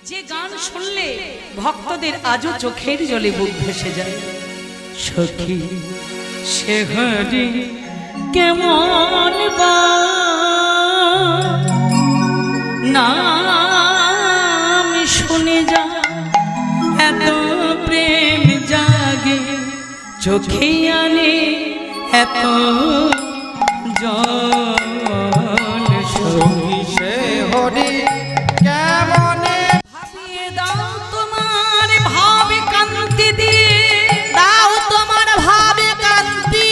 যে গান শুনলে ভক্তদের আজও চোখের জলে বুক ভেসে যায়। সখী সে হরি কেমন বা নাম শুনে যা এত প্রেম জাগে চোখে আনে এত জল। সখী সে হরি কেমনে ভাবিয়ে দাও তোমার ভাবে কান্তি দিয়ে, দাও তোমার ভাবে কান্তি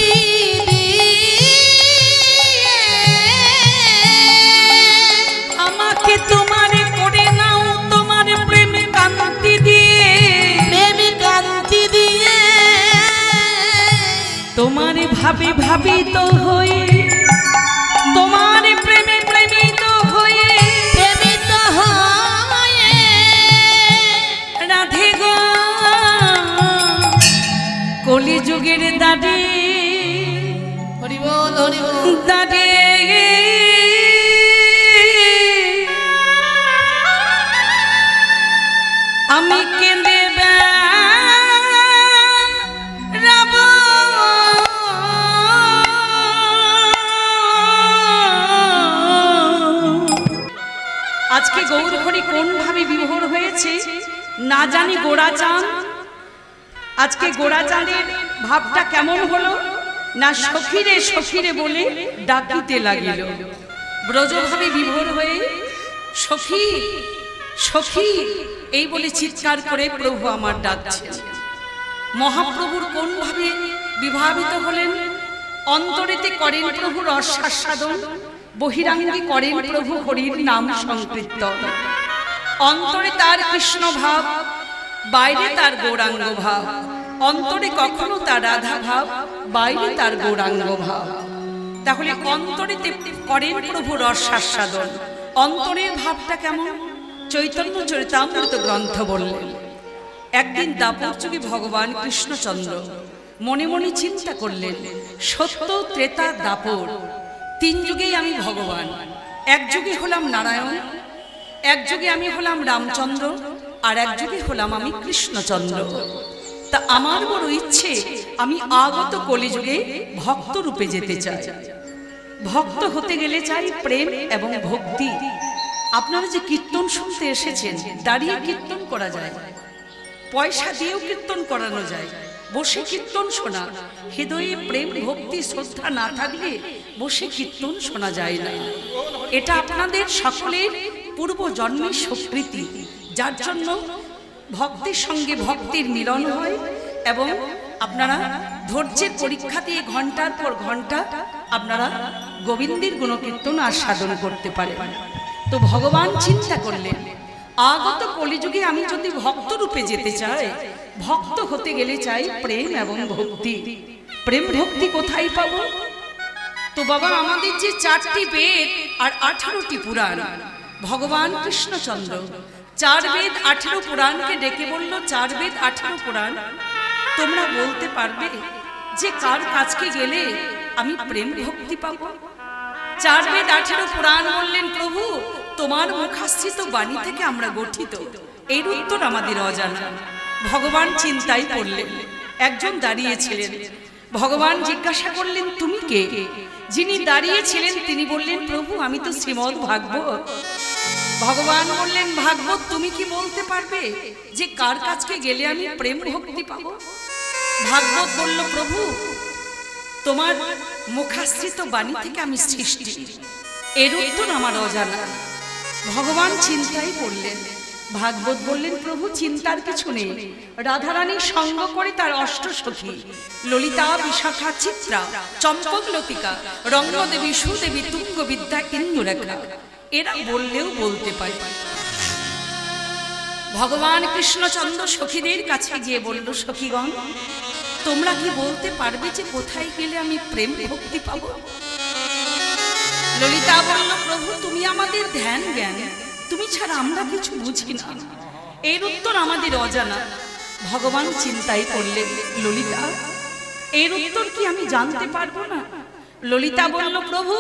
আমাকে তোমার করে নাও তোমার প্রেমে কান্তি দিয়ে, প্রেমে কান্তি দিয়ে তোমার ভাবে ভাবিত হয়ে তোমার প্রেমে প্রেমিত হয়ে প্রেমিত হয়ে রাধে গো কলিযুগের দাঁড়ে হরি বল হরি বল দাঁড়ে আমি কেঁদে বেড়াব আজকে গৌরহরি কোন ভাবে বিভোর হয়েছে না জানি গোড়াচাঁদ। আজকে গোড়াচাঁদের ভাবটা কেমন হলো না সখীরে সখীরে বলে ডাকিতে লাগিল। ব্রজভাবে বিভোর হয়ে সখী সখী এই বলে চিৎকার করে প্রভু আমার ডাকছে। মহাপ্রভুর কোন ভাবে বিভাবিত হলেন, অন্তরেতে করেন প্রভু রসাস্বাদন, বহিরাঙ্গে করেন প্রভু হরির নাম সংকীর্তন। অন্তরে তার কৃষ্ণ ভাব, বাইরে তার গৌরাঙ্গ ভাব। অন্তরে কখনো তার রাধা ভাব, বাইরে তার গৌরাঙ্গ ভাব। তাহলে অন্তরেতে করেন প্রভু রসাস্বাদন। অন্তরের ভাবটা কেমন? চৈতন্য চরিতামৃত গ্রন্থ বললেন একদিন দাপর যুগে ভগবান কৃষ্ণচন্দ্র মনে মনে চিন্তা করলেন, সত্য ত্রেতা দাপর তিন যুগেই আমি ভগবান। এক যুগে হলাম নারায়ণ, এক যুগে আমি হলাম রামচন্দ্র, আর এক যুগে হলাম আমি কৃষ্ণচন্দ্র। তা আমার বড় ইচ্ছে আমি আগত কলিযুগে ভক্ত রূপে যেতে চাই। ভক্ত হতে গেলে চাই প্রেম এবং ভক্তি। আপনারা যে কীর্তন শুনতে এসেছেন, দাঁড়িয়ে কীর্তন করা যায়, পয়সা দিয়েও কীর্তন করানো যায়, বসে কীর্তন শোনা। হৃদয়ে প্রেম ভক্তি শ্রদ্ধা না থাকলে বসে কীর্তন শোনা যায় না। এটা আপনাদের সকলের পূর্ব জন্মের স্বীকৃতি, যার জন্য ভক্তির সঙ্গে ভক্তির মিলন হয় এবং আপনারা ধৈর্যের পরীক্ষা দিয়ে ঘন্টার পর ঘন্টা আপনারা গোবিন্দের গুণকীর্তন আস্বাদন করতে পারেন। তো ভগবান চিন্তা করলেন, আগত কলিযুগে আমি যদি ভক্ত রূপে যেতে চাই, ভক্ত হতে গেলে চাই প্রেম এবং ভক্তি। প্রেম ভক্তি কোথায় পাবো? তো বাবা আমাদের যে 4টি বেদ আর 18টি পুরাণ, ভগবান কৃষ্ণচন্দ্র 4 বেদ 18 পুরাণকে ডেকে বলল, 4 বেদ 18 পুরাণ তোমরা বলতে পারবে যে কার কাছকে গেলে আমি প্রেম ভক্তি পাবো? 4 বেদ 18 পুরাণ বললেন, প্রভু তোমার মুখাশ্রিত বাণী থেকে আমরা গঠিত, এর উত্তর আমাদের অজানা। ভগবান চিন্তায় পড়লেন। একজন দাঁড়িয়েছিলেন, ভগবান জিজ্ঞাসা করলেন তুমি কে? যিনি দাঁড়িয়েছিলেন তিনি বললেন, প্রভু আমি তো শ্রীমদ্ ভাগবত। ভগবান বললেন, ভাগবত তুমি কি বলতে পারবে যে কার কাছকে গেলে আমি প্রেম ভক্তি পাবো? ভাগবত বলল, প্রভু তোমার মুখাশ্রিত বাণী থেকে আমি সৃষ্টি, এর উত্তর আমার অজানা। ভগবান চিন্তায় পড়লেন। ভাগবত বললেন, প্রভু চিন্তার কিছু নেই, রাধারানীর সঙ্গ করে তার অষ্টসখী ললিতা, বিশাখা, চিত্রা, চম্পক, লতিকা, রঙ্গদেবী, সুদেবী, তুঙ্গ বিদ্যা, ইন্দুরেখা এরা বললেও বলতে পারে। ভগবান কৃষ্ণচন্দ্র সখীদের কাছে গিয়ে বলল, সখীগণ তোমরা কি বলতে পারবে যে কোথায় গেলে আমি প্রেম ভক্তি পাবো? ললিতা বলল, প্রভু তুমি আমাদের ধ্যান জ্ঞান, তুমি ছাড়া আমরা কিছু বুঝি না, এর উত্তর আমাদের অজানা। ভগবান চিন্তায় করলেন, ললিতা এর উত্তর কি আমি জানতে পারবো না? ললিতা বলল, প্রভু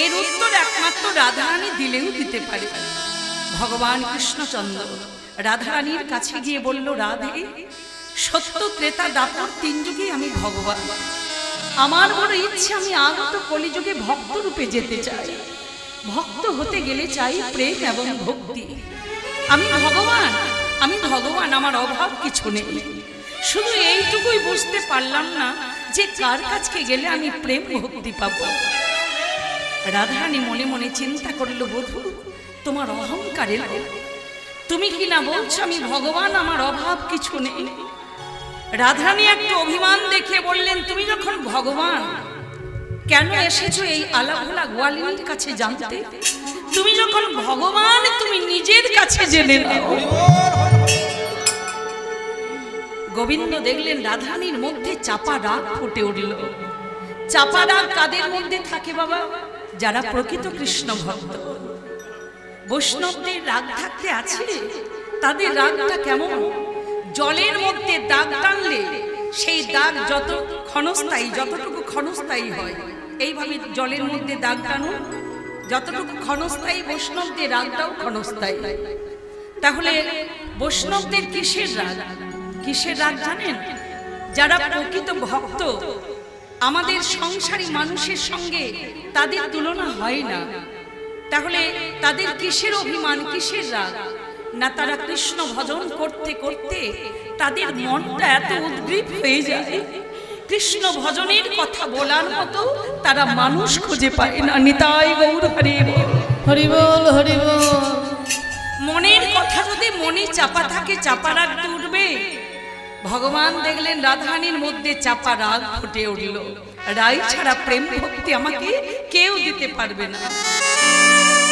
এর উত্তর একমাত্র রাধারানী দিলেও দিতে পারে। ভগবান কৃষ্ণচন্দ্র রাধারানীর কাছে গিয়ে বলল, রাধে, সত্য ত্রেতা দাপর তিন যুগে আমি ভগবান। আমার বড় ইচ্ছে, আমি আগত কলিযুগে ভক্ত রূপে যেতে চাই। ভক্ত হতে গেলে চাই প্রেম এবং ভক্তি। আমি ভগবান, আমার অভাব কিছু নেই। শুধু এইটুকুই বুঝতে পারলাম না যে কার কাছে গেলে আমি প্রেম ভক্তি পাব। রাধারানী মনে মনে চিন্তা করল, বধূ, তোমার অহংকারে তুমি কি না বলছো আমি ভগবান, আমার অভাব কিছু নেই। রাধারানী একটু অভিমান দেখে বললেন, তুমি যখন ভগবান, কেন এসেছো এই আলাভোলা গোয়ালিনীর কাছে জানতে? তুমি যখন ভগবান, তুমি নিজের কাছে জেনে নাও। গোবিন্দ দেখলেন রাধারানীর মধ্যে চাপা রাগ ফুটে উঠল। চাপা রাগ কাদের মধ্যে থাকে বাবা? যারা প্রকৃত কৃষ্ণ ভক্ত। বৈষ্ণবদের রাগ থাকতে আছে, তাদের রাগটা কেমন? জলের মধ্যে দাগ টানলে সেই দাগ যত ক্ষণস্থায়ী, যতটুকু ক্ষণস্থায়ী হয়, এইভাবে জলের মধ্যে দাগ টানো, যতটুকু ক্ষণস্থায়ী বৈষ্ণবদের রাগটাও ক্ষণস্থায়ী। তাহলে বৈষ্ণবদের কিসের রাগ? কিসের রাগ জানেন? যারা প্রকৃত ভক্ত, আমাদের সংসারী মানুষের সঙ্গে তাদের তুলনা হয় না। তাহলে তাদের কিসের অভিমান, কিসের রাগ? না, তারা কৃষ্ণ ভজন করতে করতে তাদের মনটা এত উদ্গ্রীব হয়ে যায়, কৃষ্ণ ভজনের কথা বলার মতো তারা মানুষ খুঁজে পায় না। নিতাই গৌর হরি বল, হরি বল, হরি বল। মনের কথা যদি মনে চাপা থাকে, চাপা রাখতে উঠবে। ভগবান দেখলেন রাধারানীর মধ্যে চাপা রাগ ফুটে উঠল। রাই ছাড়া প্রেম ভক্তি আমাকে কেউ দিতে পারবে না।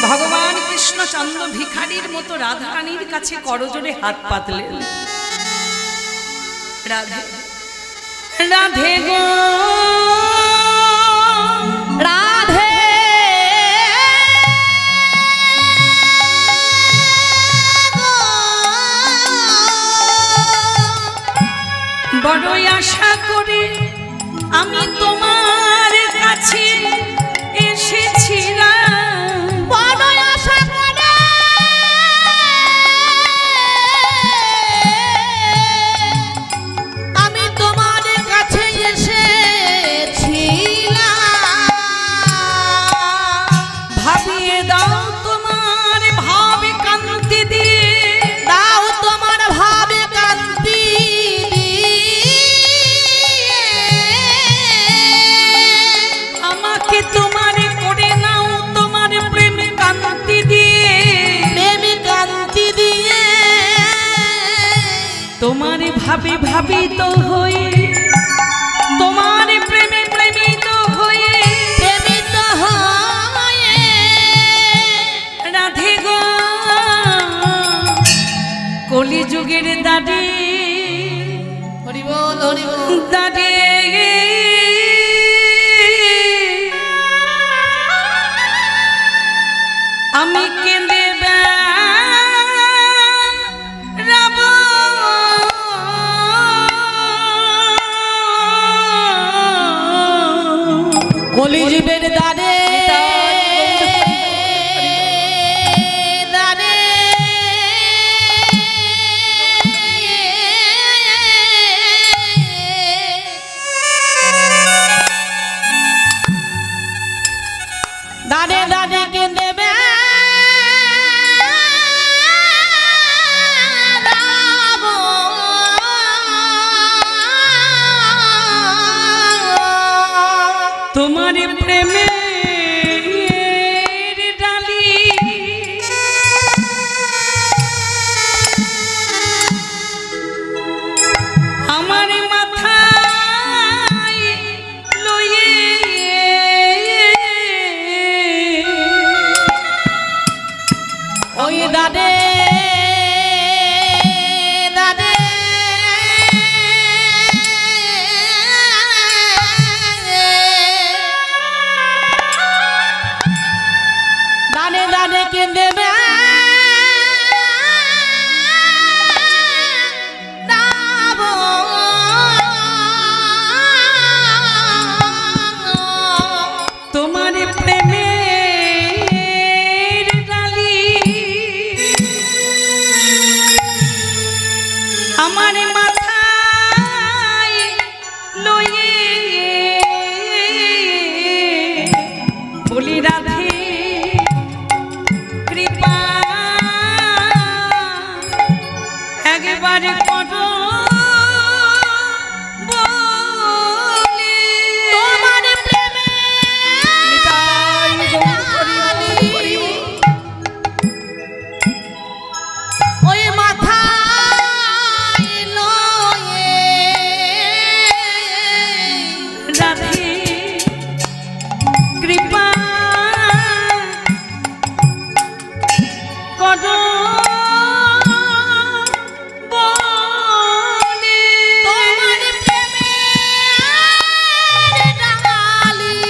ভগবান কৃষ্ণচন্দ্র ভিখারির মতো রাধারানীর কাছে করজোড়ে হাত পাতলেন। রাধে, রাধে গো রাধে, বড়ই আশা করে আমি তোমার কাছে এসেছিলাম। বড়ই আশা করে আমি তোমার কাছে এসেছিলাম। ভাবিয়ে দাও তোমার ভাবে কান্তি দিয়ে, দাও তোমার ভাবে কান্তি আমাকে তোমার করে নাও তোমার প্রেম কান্তি দিয়ে। প্রেমে কান্তি দিয়ে তোমার ভাবে ভাবিত হয়ে, তোমার প্রেমে প্রেমিত হয়ে, প্রেমিত হয়ে রাধে গো কলিযুগের দাঁড়ে, হরি বল, হরি বল। দাঁড়ে আমি কেঁদে বেড়াব। কলিযুগের দ্বারে দ্বারে দাঁড়ে দাঁড়ে কেঁদে বেড়াব। তোমার প্রেমের ডালি আমার মাথায় লয়ে, ওই দাঁড়ে দাঁড়ে আমার মাথায় লয়ে বলি রাধে কৃপা একবারে করো বলে তোমার প্রেমে নিতাই গৌর হরি হরি। ওই মাথায় লয়ে রাধে কৃপা করো বলে তোমার প্রেমের ডালি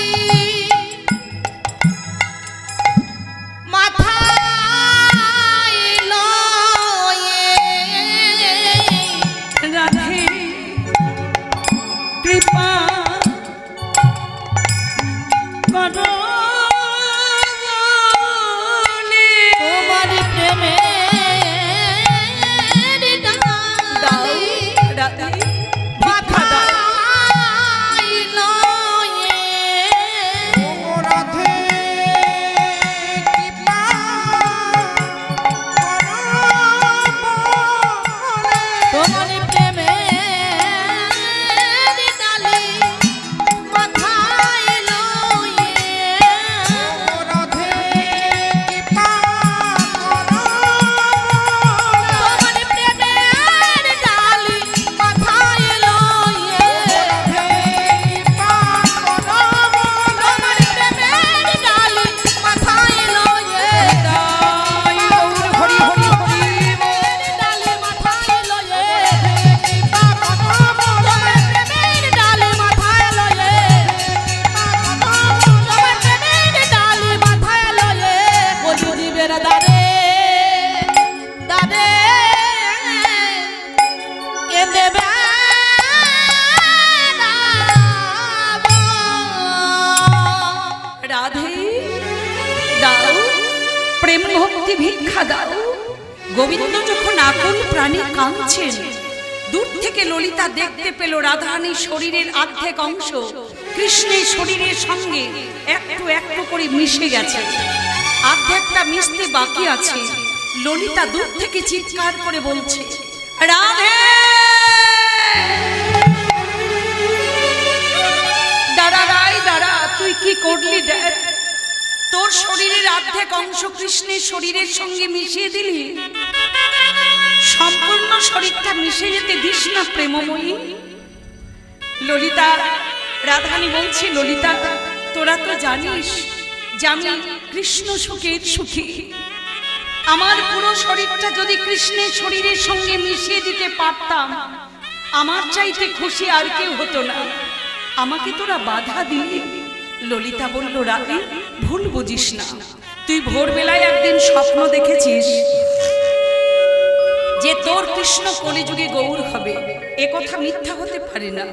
মাথায় লয়ে রাধে কৃপা করো বলে তোমার প্রেমের ডালি রাধে ভিক্ষা দাও। মাথায় লয়ে রাধে কৃপা তোমার প্রেমের ডালি মাথায় লয়ে রাধে কৃপা তোমার প্রেমের ডালি মাথায় লয়ে তোমার প্রেমের ডালি মাথায় লয়ে নিতাই গৌর হরি হরি হরি ডালি মাথায় লয়ে তোমার প্রেমের ডালি মাথায় লয়ে তোমার প্রেমের ডালি মাথায় লয়ে বলি দিবের দারে দারে কেঁদে রাধে দাও প্রেম ভক্তি ভিক্ষা দাও। গোবিন্দ যখন আকুল প্রাণী কাঁদছেন, দূর থেকে ললিতা দেখতে পেল রাধারানীর শরীরের অর্ধেক অংশ কৃষ্ণের শরীরের সঙ্গে একটু একটু করে মিশে গেছে, অর্ধেকটা মিশতে বাকি আছে। ললিতা দূর থেকে চিৎকার করে বলছে, রাধে দাঁড়া রাই দাঁড়া, তুই কি করলি দেখ, তোর শরীরের অর্ধেক অংশ কৃষ্ণের শরীরের সঙ্গে মিশিয়ে দিলি, সম্পূর্ণ শরীরটা মিশে যেতে দিস না প্রেমময়ী। ললিতা রাধারানী বলছে, ললিতা তোরা তো জানিস যে আমি কৃষ্ণ সুখের সুখী, আমার পুরো শরীরটা যদি কৃষ্ণের শরীরের সঙ্গে মিশিয়ে দিতে পারতাম, আমার চাইতে খুশি আর কেউ হতো না, আমাকে তোরা বাধা দিলি। ললিতা বলল, রাধে ভুল বুঝিস না, তুই ভোরবেলায় একদিন স্বপ্ন দেখেছিস যে তোর কৃষ্ণ কলিযুগে গৌর হবে, এ কথা মিথ্যা হতে পারে না।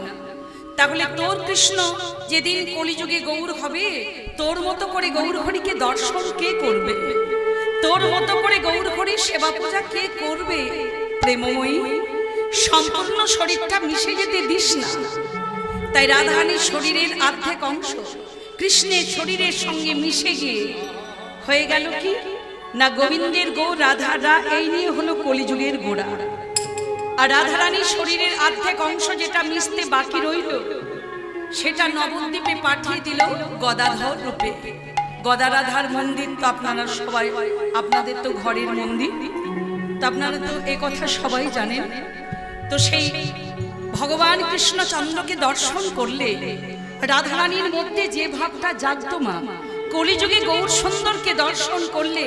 তাহলে তোর কৃষ্ণ যেদিন কলিযুগে গৌর হবে, তোর মতো করে গৌর হরিকে দর্শন কে করবে, তোর মতো করে গৌর হরির সেবা পূজা কে করবে? প্রেমময়ী, সম্পূর্ণ শরীরটা মিশে যেতে দিস না। তাই রাধারানীর শরীরের অর্ধেক অংশ কৃষ্ণের শরীরের সঙ্গে মিশে গিয়ে হয়ে গেল কি না গোবিন্দের গো রাধারা, এই নিয়ে হলো কলিযুগের গোড়া। আর রাধারানীর শরীরের অর্ধেক অংশ যেটা মিশতে বাকি রইল, সেটা নবদ্বীপে পাঠিয়ে দিল গদাধর রূপে। গদারাধার মন্দির তো আপনারা সবাই, আপনাদের তো ঘরের মন্দির, তো আপনারা তো এ কথা সবাই জানেন। তো সেই ভগবান কৃষ্ণচন্দ্রকে দর্শন করলে রাধারানীর মধ্যে যে ভাবটা জাগত, মা কলিযুগে গৌর সুন্দরকে দর্শন করলে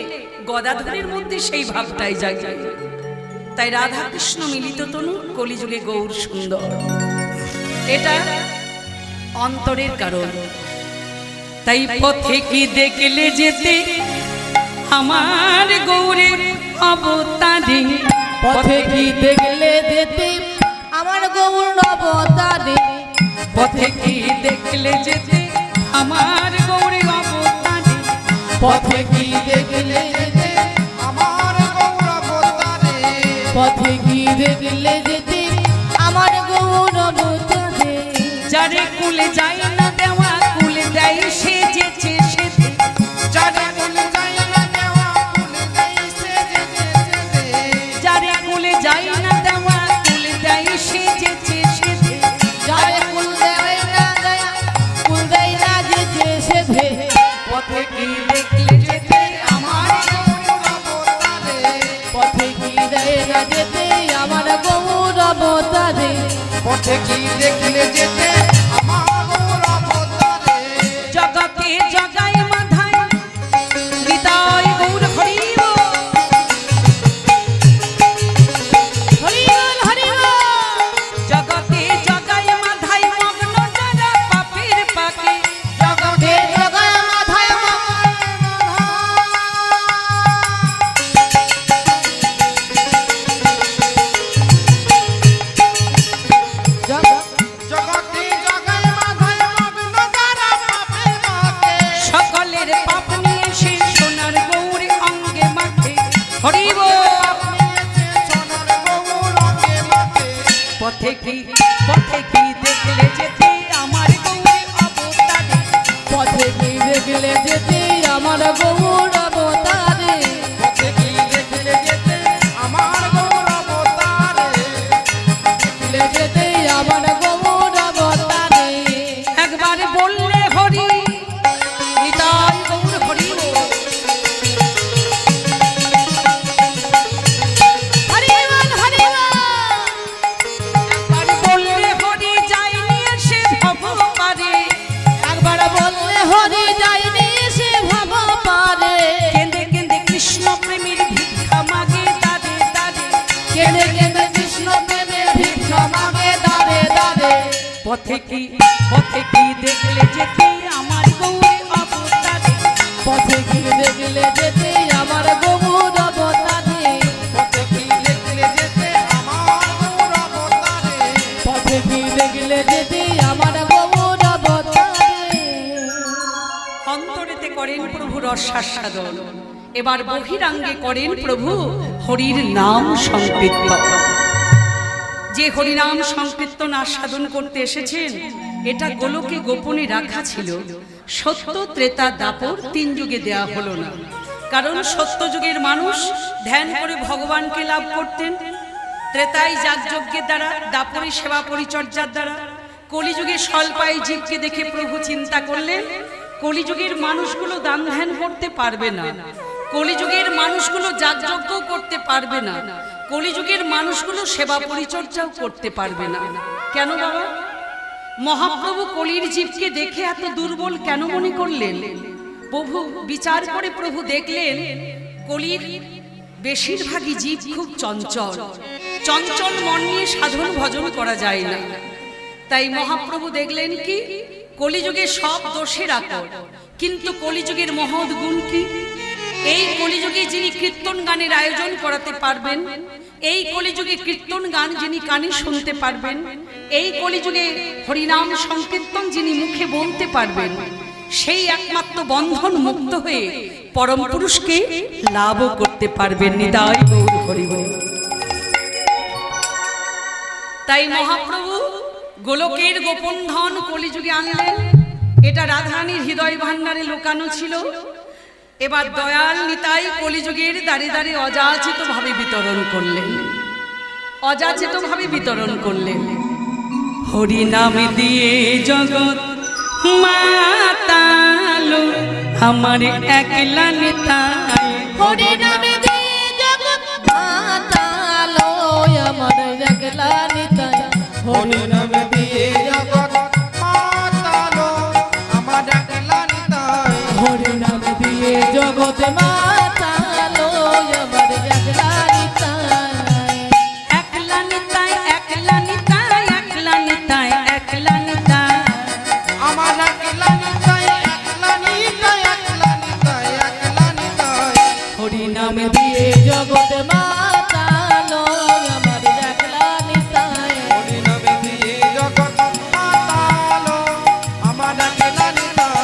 গদাধরের মধ্যে সেই ভাবটাই জাগে। তাই রাধা কৃষ্ণ মিলিত তনু, কলিযুগে গৌর সুন্দর, এটা অন্তরের কারণ। তাই পথে কি দেখলে যেতে আমার গৌরের অবতারে, পথে কি দেখলে যেতে আমার গৌর অবতারে, পথে কি দেখলে যেতে আমার গৌরের অবতারে, পথে কি দেখলে যেতে আমার গৌর অবতারে পথে কি দেখলে যেতে গৌর অবতারে যারে কুলে যায় না দেওয়া কুল দেয় সে যেচে সেজে যারে কুল যায় না দেওয়া কুল দেই সেজে সেজে যারে কুলে যায় না দেওয়া কুল দেয় সে যেচে সেজে যারে কুল দেয় না দেয়া কুল দেয় না যেতে সেধে পথে কি দেখলে যেতে আমার পথে কি দেয় না যেতে আমার গৌর অবতারে পথে কি দেখলে যেতে আমার অবতারে জগতে জগায় মাধায় গীতায় গৌর হরিব হরিবল হরিবল জগতে জগায় মাধায় মগ্ন যারা পাপের পাকে জগতে জগায় মাথায় জগতে জগায় মাথায় মগ্ন যারা পাপের পাকে সকলের পাপ নিয়ে সে সোনার গৌরে অঙ্গে মাঠে হরিব নিয়েছে সোনার গৌরকে মাথে পথে কি দেখলে যেতে আমার গৌরে অবতারে পথে কি দেখলে যেতে আমার গৌর অবতারে পথে কি দেখলে যেতে আমার গৌর অবতারে দেখলে যেতে আমার গৌর অবতারে একবার বললে হরি নিতাই গৌর হরি হরিবল হরিবল একবার বললে হরি যাই নিয়ে সে ভব পারে একবার বললে হরি যায়নি সে ভাব পারে কেঁদে কেঁদে কৃষ্ণ প্রেমের ভিক্ষা মাগে দাঁড়ে দাঁড়ে কেঁদে কেঁদে কৃষ্ণ প্রেমের ভিক্ষা মাগে দাঁড়ে দাঁড়ে পথে কি দেখলে যেতে আমার গৌরে অবতারে পথে কি দেখলে যেতে আমার গৌর অবতারে পথে কি দেখলে যেতে আমার গৌর অবতারে পথে কি দেখলে যেতে আমার গৌর অবতারে অন্তরেতে করেন প্রভু রসাস্বাদন এবার বহিরাঙ্গে করেন প্রভু হরির নাম সংকীর্তন যে হরিনাম সংকীর্তন আস্বাদন করতে এসেছেন এটা গোলকে গোপনে রাখা ছিল সত্য ত্রেতা দাপর 3 যুগে দেয়া হলো না কারণ সত্য যুগের মানুষ ধ্যান করে ভগবানকে লাভ করতেন ত্রেতায় যাগযজ্ঞের দ্বারা দাপরে সেবা পরিচর্যার দ্বারা কলিযুগে স্বল্পায় জীবকে দেখে প্রভু চিন্তা করলেন কলিযুগের মানুষগুলো দান ধ্যান করতে পারবে না কলিযুগের মানুষগুলো যাগযজ্ঞ করতে পারবে না কলিযুগের মানুষগুলো সেবা পরিচর্যাও করতে পারবে না কেন বাবা মহাপ্রভু কলির জীবকে দেখে এত দুর্বল কেন মনে করলেন প্রভু বিচার করে প্রভু দেখলেন কলির বেশিরভাগই জীব খুব চঞ্চল চঞ্চল মন নিয়ে সাধন ভজন করা যায় না তাই মহাপ্রভু দেখলেন কি কলিযুগে সব দোষের আকর কিন্তু কলিযুগের মহৎ গুণ কি এই কলিযুগে যিনি কীর্তন গানের আয়োজন করাতে পারবেন এই কলিযুগে কীর্তন গান যিনি কানে শুনতে পারবেন এই কলিযুগে হরিনাম সংকীর্তন যিনি মুখে বলতে পারবেন সেই একমাত্র বন্ধন মুক্ত হয়ে পরম পুরুষকে লাভও করতে পারবেন নিতাই গৌর হরি বল। তাই মহাপ্রভু গোলকের গোপন ধন কলিযুগে আনলেন এটা রাধারানীর হৃদয় ভাণ্ডারে লুকানো ছিল এবার দয়াল নিতাই কলিযুগের দাঁড়ে দাঁড়ে অযাচিত ভাবে বিতরণ করলেন অযাচিত ভাবে বিতরণ করলেন হরি নাম দিয়ে জগৎ মাতালো আমার একলা নিতাই হরি নামে দিয়ে জগৎ মাতালো আমার একলা নিতাই হরি নাম দিয়ে জগৎ মাতালো আমার একলা নিতাই হরি নামে দিয়ে জগৎ মাতালো আমার একলা নিতাই একলা নিতাই একলা নিতাই একলা নিতাই একলা নিতাই আমার একলা নিতাই একলা নিতাই একলা নিতাই একলা নিতাই হরি নাম দিয়ে জগৎ মাতালো আমার একলা নিতাই হরি নাম দিয়ে জগৎ মাতালো আমার একলা নিতাই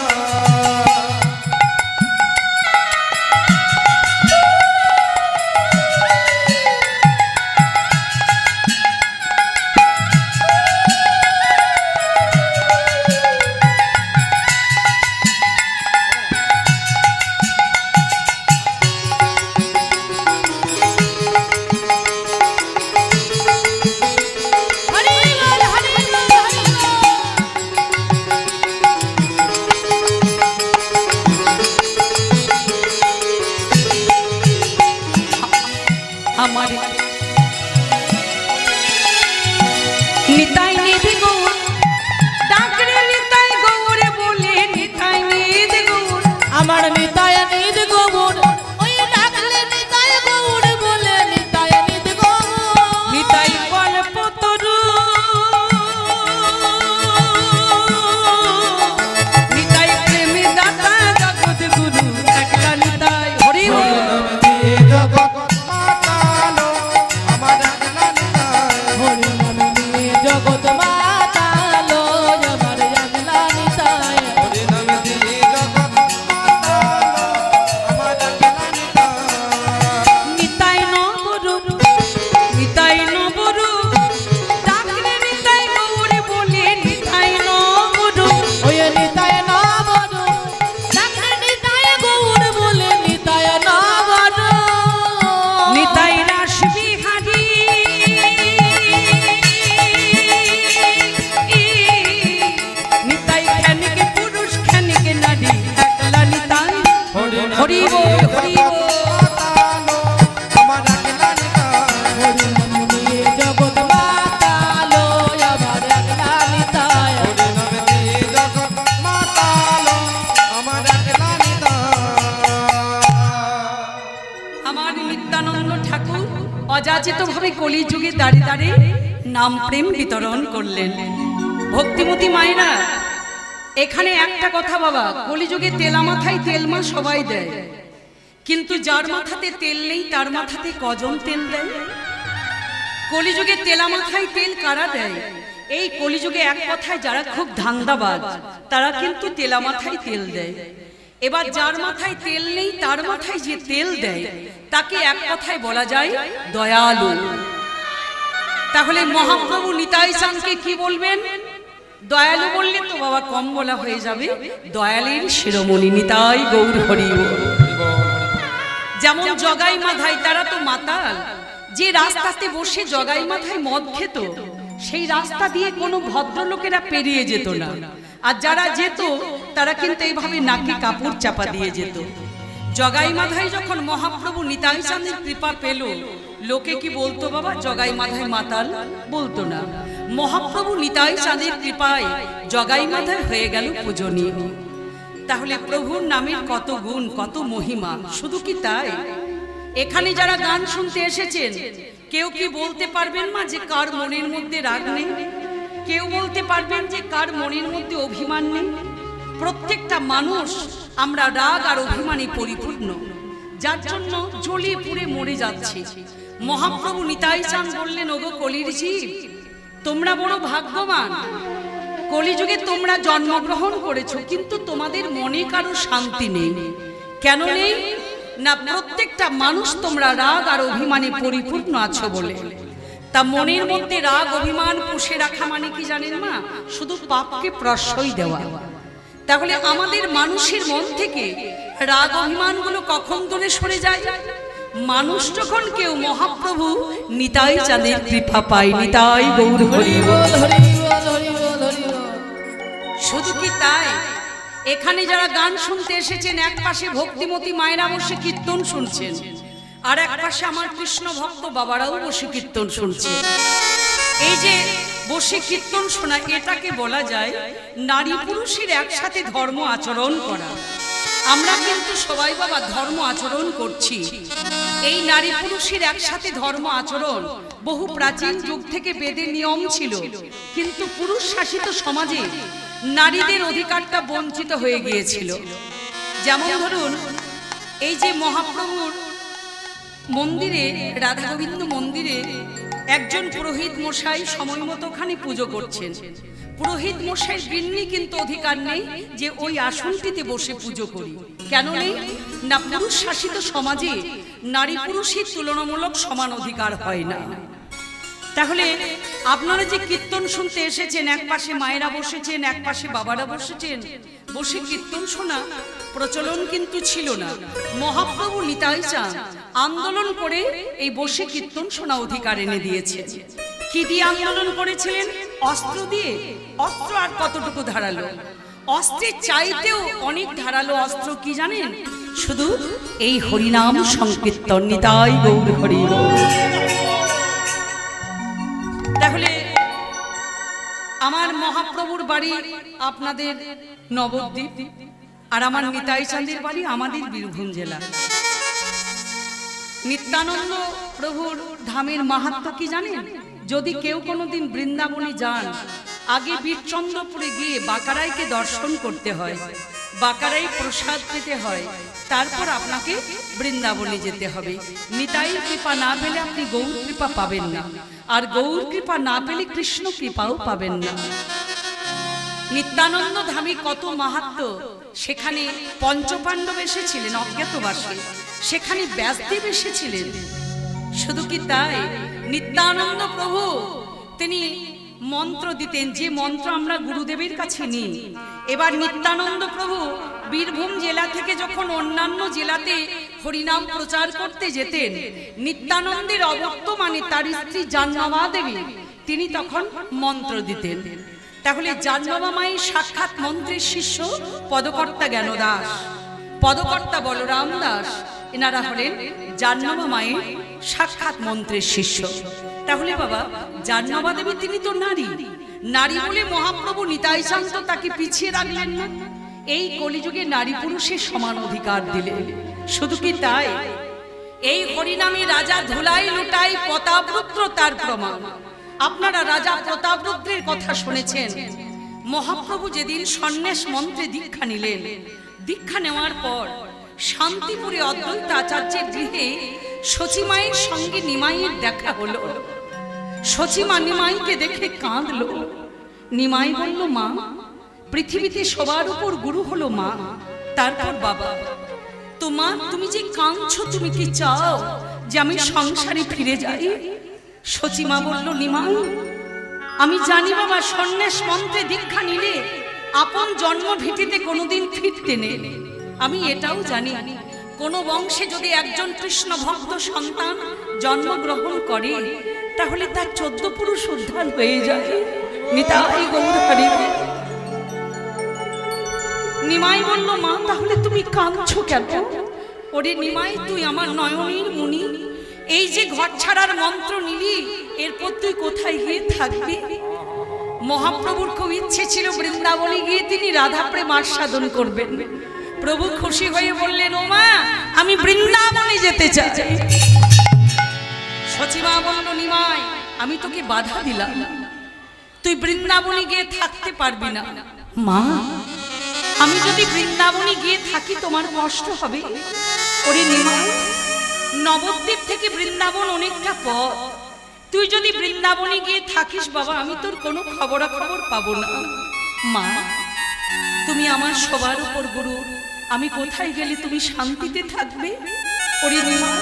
যথাযথভাবে কলিযুগে দাঁড়িয়ে দাঁড়িয়ে নাম প্রেম বিতরণ করলেন। ভক্তিমতী মায়েরা, এখানে একটা কথা বাবা, কলিযুগে তেলা মাথায় তেলমা সবাই দেয়, কিন্তু যার মাথাতে তেল নেই তার মাথাতে কজন তেল দেয়? কলিযুগে তেলা মাথায় তেল কারা দেয়? এই কলিযুগে এক কথায় যারা খুব ধান্দাবাজ তারা কিন্তু তেলা মাথায় তেল দেয়। এবার যার মাথায় তেল নেই তার মাথায় যে তেল দেয় তাকে এক কথায় বলা যায় দয়ালু। তাহলে মহাপ্রভু নিতাই চাঁদকে কি বলবেন? দয়ালু বললে তো বাবা কম বলা হয়ে যাবে, দয়ালের শিরোমণি নিতাই গৌর হরি বল। যেমন জগাই মাথায়, তারা তো মাতাল, যে রাস্তাতে বসে জগাই মাথায় মদ খেত সেই রাস্তা দিয়ে কোনো ভদ্রলোকেরা পেরিয়ে যেত না, আর যারা যেত তারা কিন্তু এইভাবে নাকে কাপড় চাপা দিয়ে যেত। জগাই মাথায় যখন মহাপ্রভু নিতাই চাঁদের কৃপা পেল, লোকে কি বলতো বাবা জগাই মাথায় মাতাল? বলতো না। মহাপ্রভু নিতাই চাঁদের কৃপায় জগাই মাথায় হয়ে গেল পূজনীয়। তাহলে প্রভুর নামের কত গুণ, কত মহিমা। শুধু কি তাই, এখানে যারা গান শুনতে এসেছেন কেউ কি বলতে পারবেন মা যে কার মনের মধ্যে রাগ নেই? কেউ বলতে পারবেন যে কার মনের মধ্যে অভিমান নেই? প্রত্যেকটা মানুষ আমরা রাগ আর অভিমানে পরিপূর্ণ, যার জন্য জ্বলে পুড়ে মরে যাচ্ছে। মহাপ্রভু নিতাই চাঁদ বললেন, ওগো কলির জীব, তোমরা বড় ভাগ্যবান, কলিযুগে তোমরা জন্মগ্রহণ করেছো, কিন্তু তোমাদের মনে কারো শান্তি নেই। কেন নেই? না, প্রত্যেকটা মানুষ তোমরা রাগ আর অভিমানে পরিপূর্ণ আছো বলে। তা মনের মধ্যে রাগ অভিমান পুষে রাখা মানে কি জানেন মা? শুধু পাপকে প্রশ্রয় দেওয়া। তাহলে আমাদের মানুষের মন থেকে রাগ অভিমানগুলো কখন দূরে সরে যায়? মানুষ যখন কেউ মহাপ্রভু নিতাই চাঁদের কৃপা পায়। নিতাই গৌর হরি বল, হরি বল, হরি বল, হরি বল। শুধু কি তাই, এখানে যারা গান শুনতে এসেছেন, এক পাশে ভক্তিমতী মায়েরা বসে কীর্তন শুনছেন, আর এক পাশে আমার কৃষ্ণ ভক্ত বাবারাও বসে কীর্তন শুনছে। এই যে বসে কীর্তন শোনা, এটাকে বলা যায় নারী পুরুষের একসাথে ধর্ম আচরণ করা। আমরা কিন্তু সবাই বাবা ধর্ম আচরণ করছি। এই নারী পুরুষের একসাথে ধর্ম আচরণ বহু প্রাচীন যুগ থেকে বেদের নিয়ম ছিল, কিন্তু পুরুষ শাসিত সমাজে নারীদের অধিকারটা বঞ্চিত হয়ে গিয়েছিল। যেমন ধরুন, এই যে মহাপ্রভুর মন্দিরে, রাধা গোবিন্দ মন্দিরে একজন পুরোহিত মশাই সময় মতো ওখানে পুজো করছেন। পুরোহিত মশাইয়ের গৃহিণী কিন্তু অধিকার নেই যে ওই আসনটিতে বসে পুজো করি। কেন নেই? না, পুরুষ শাসিত সমাজে নারী পুরুষের তুলনামূলক সমান অধিকার হয় না। তাহলে আপনারা যে কীর্তন শুনতে এসেছেন, এক পাশে মায়েরা বসেছেন, এক পাশে বাবারা বসেছেন, বসে কীর্তন শোনা প্রচলন কিন্তু ছিল না। মহাপ্রভু নিতাই চাঁদ আন্দোলন করে এই বসে কীর্তন শোনা অধিকার এনে দিয়েছে। কি দিয়ে আন্দোলন করেছিলেন? অস্ত্র দিয়ে। অস্ত্র আর কতটুকু ধারালো? অস্ত্রের চাইতেও অনেক ধারালো অস্ত্র কি জানেন? শুধু এই হরিনাম সংকীর্তন। নিতাই গৌর হরি বল। তাহলে আমার মহাপ্রভুর বাড়ি আপনাদের নবদ্বীপ, আর আমার নিতাই চাঁদের বাড়ি আমাদের বীরভূম জেলা। নিত্যানন্দ প্রভুর ধামের মাহাত্ম্য কি জানেন? যদি কেউ কোনোদিন বৃন্দাবনে যান, আগে বীরচন্দ্রপুরে গিয়ে বাঁকারাইকে দর্শন করতে হয়, বাঁকারাই প্রসাদ পেতে হয়, তারপর আপনাকে বৃন্দাবনে যেতে হবে। নিতাই কৃপা না পেলে আপনি গৌর কৃপা পাবেন না, আর গৌর কৃপা না পেলে কৃষ্ণ কৃপাও পাবেন না। নিত্যানন্দ ধামে কত মাহাত্ম্য! সেখানে পঞ্চপাণ্ডব এসেছিলেন অজ্ঞাতবাসে, সেখানে ব্যাসদেব এসেছিলেন। শুধু কি তাই, নিত্যানন্দ প্রভু তিনি মন্ত্র দিতেন, যে মন্ত্র আমরা গুরুদেবের কাছে নিই। এবার নিত্যানন্দ প্রভু বীরভূম জেলা থেকে যখন অন্যান্য জেলাতে হরিনাম প্রচার করতে যেতেন, নিত্যানন্দের অবর্তমানে তার স্ত্রী জাহ্নবী দেবী তিনি তখন মন্ত্র দিতেন। তাহলে জাহ্নবী মায়ের সাক্ষাৎ মন্ত্রের শিষ্য পদকর্তা জ্ঞানদাস, পদকর্তা বলরাম দাস, এনারা হলেন জাহ্নবী মায়ের সাক্ষাৎ মন্ত্রের শিষ্য। তাহলে বাবা জাহ্নবী দেবী তিনি তো নারী, নারী বলে মহাপ্রভু নিতাই চাঁদ তো তাকে পিছিয়ে রাখলেন না, এই কলিযুগে নারী পুরুষের সমান অধিকার দিলেন। শুধু কি তাই, এই হরিনামে রাজা ধুলাই লুটাই প্রতাপরুদ্র তার প্রমাণ। আপনারা রাজা প্রতাপরুদ্রের কথা শুনেছেন। মহাপ্রভু যেদিন সন্ন্যাস মন্ত্রে দীক্ষা নিলেন, দীক্ষা নেওয়ার পর শান্তিপুরে অদ্বৈত আচার্যের গৃহে সচিমায়ের সঙ্গে নিমাইয়ের দেখা হলো। সচিমা নিমাইকে দেখে কাঁদল। নিমাই বলল, মা, পৃথিবীতে সবার উপর গুরু হলো মা, তারপর বাবা। তো মা, তুমি যে কাঁদছো, তুমি কি চাও যে আমি সংসারে ফিরে যাই? সচিমা বলল, নিমাই, আমি জানি বাবা, সন্ন্যাস মন্ত্রে দীক্ষা নিলে আপন জন্মভিটিতে কোনোদিন ফিরতে নেই। আমি এটাও জানি, কোন বংশে যদি একজন কৃষ্ণ ভক্ত সন্তান জন্মগ্রহণ করে, তাহলে তার 14 পুরুষ উদ্ধার হয়ে যায়। নিতাই গৌর হরি। নিমাই বলল, মা, তাহলে তুমি কাঁদছো কেন? ওরে নিমাই, তুই আমার নয়নের মণি, এই যে ঘর ছাড়ার মন্ত্র নিলি, এরপর তুই কোথায় গিয়ে থাকবি? মহাপ্রভুর খুব ইচ্ছে ছিল বৃন্দাবনে গিয়ে তিনি রাধা প্রেম আস্বাদন করবেন। প্রভু খুশি হয়ে বললেন, ও মা, আমি বৃন্দাবনে যেতে চাই। সচিমা বলল, নিমাই, আমি তোকে বাধা দিলাম, তুই বৃন্দাবনে গিয়ে থাকতে পারবি না। মা, আমি যদি বৃন্দাবনে গিয়ে থাকি তোমার কষ্ট হবে। ওরে নিমাই, নবদ্বীপ থেকে বৃন্দাবন অনেকটা পথ, তুই যদি বৃন্দাবনে গিয়ে থাকিস বাবা, আমি তোর কোনো খবরাখবর পাবো না। মা, তুমি আমার সবার উপর গুরু, আমি কোথায় গেলে তুমি শান্তিতে থাকবে? ওরে নিমাই,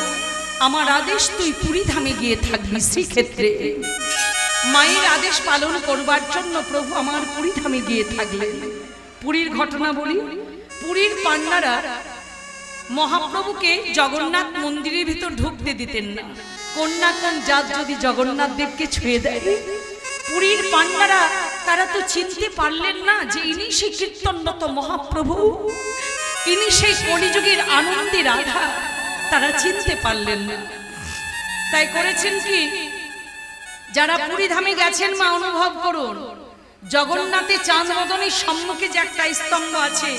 আমার আদেশ, তুই পুরী ধামে গিয়ে থাকবি, শ্রীক্ষেত্রে। মায়ের আদেশ পালন করবার জন্য প্রভু আমার পুরী ধামে গিয়ে থাকলেন। পুরীর ঘটনা বলি। পুরীর পান্ডারা মহাপ্রভুকে জগন্নাথ মন্দিরের ভিতর ঢুকতে দিতেন না। কন্যা কোন জাত যদি জগন্নাথ দেবকে ছুঁয়ে দেয়, পুরীর পান্ডারা তারা তো চিনতে পারলেন না যে ইনি সেই কীর্তনরত মহাপ্রভু, ইনি সেই কলিযুগের আনন্দী রাধা। তারা চিনতে পারলেন না। তাই করেছেন কি, যারা পুরী ধামে গেছেন মা, অনুভব করুন, জগন্নাথের চাঁদ বদনের সম্মুখে যে একটা স্তম্ভ আছে,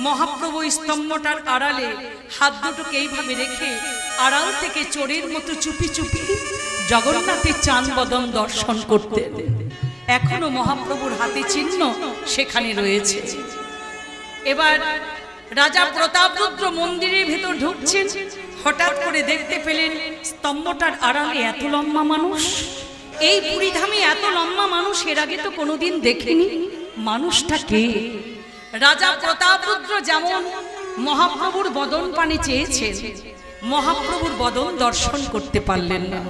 মহাপ্রভু স্তম্ভটার আড়ালে হাত দুটোকে এইভাবে রেখে আড়াল থেকে চোরের মতো চুপি চুপি জগন্নাথের চাঁদ বদন দর্শন করতেন। এখনো মহাপ্রভুর হাতে চিহ্ন সেখানে রয়েছে। এবার রাজা প্রতাপরুদ্র মন্দিরের ভেতর ঢুকছেন, হঠাৎ করে দেখতে পেলেন স্তম্ভটার আড়ালে এত লম্বা মানুষ। এই পুরীধামে এত লম্বা মানুষ এর আগে তো কোনোদিন দেখেনি। মানুষটা কে? রাজা প্রতাপরুদ্র যেমন মহাপ্রভুর বদন পানে চেয়েছেন, মহাপ্রভুর বদন দর্শন করতে পারলেন না।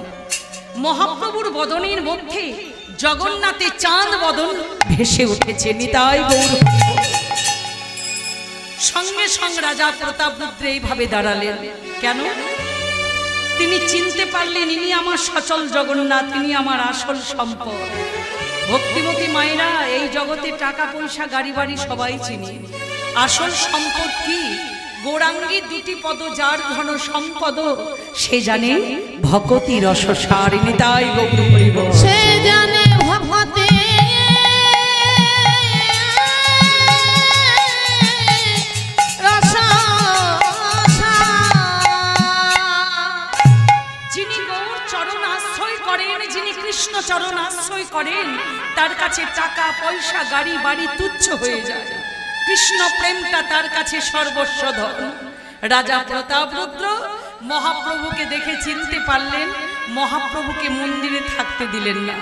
মহাপ্রভুর বদনের মধ্যে জগন্নাথের চাঁদ বদন ভেসে উঠেছে। নিতাই গৌর। সঙ্গে সঙ্গে রাজা প্রতাপরুদ্র এইভাবে দাঁড়ালেন। কেন? তিনি চিনতে পারলেন ইনি আমার সচল জগন্নাথ, ইনি আমার আসল সম্পদ। ভক্তিমতী মায়েরা, এই জগতে টাকা পয়সা গাড়ি বাড়ি সবাই চিনি, আসল সম্পদ কি? গৌরাঙ্গী দুটি পদ যার ঘন সম্পদ, সে জানে ভকতি রসসার। নিতাই গৌর হরি বল। সে জানে ভগতে কৃষ্ণ চরণ আশ্রয় করেন, তার কাছে টাকা পয়সা গাড়ি বাড়ি তুচ্ছ হয়ে যায়। কৃষ্ণ প্রেমটা তার কাছে সর্বস্ব ধন। রাজা প্রতাপরুদ্র মহাপ্রভুকে দেখে চিনতে পারলেন, মহাপ্রভুকে মন্দিরে থাকতে দিলেন না,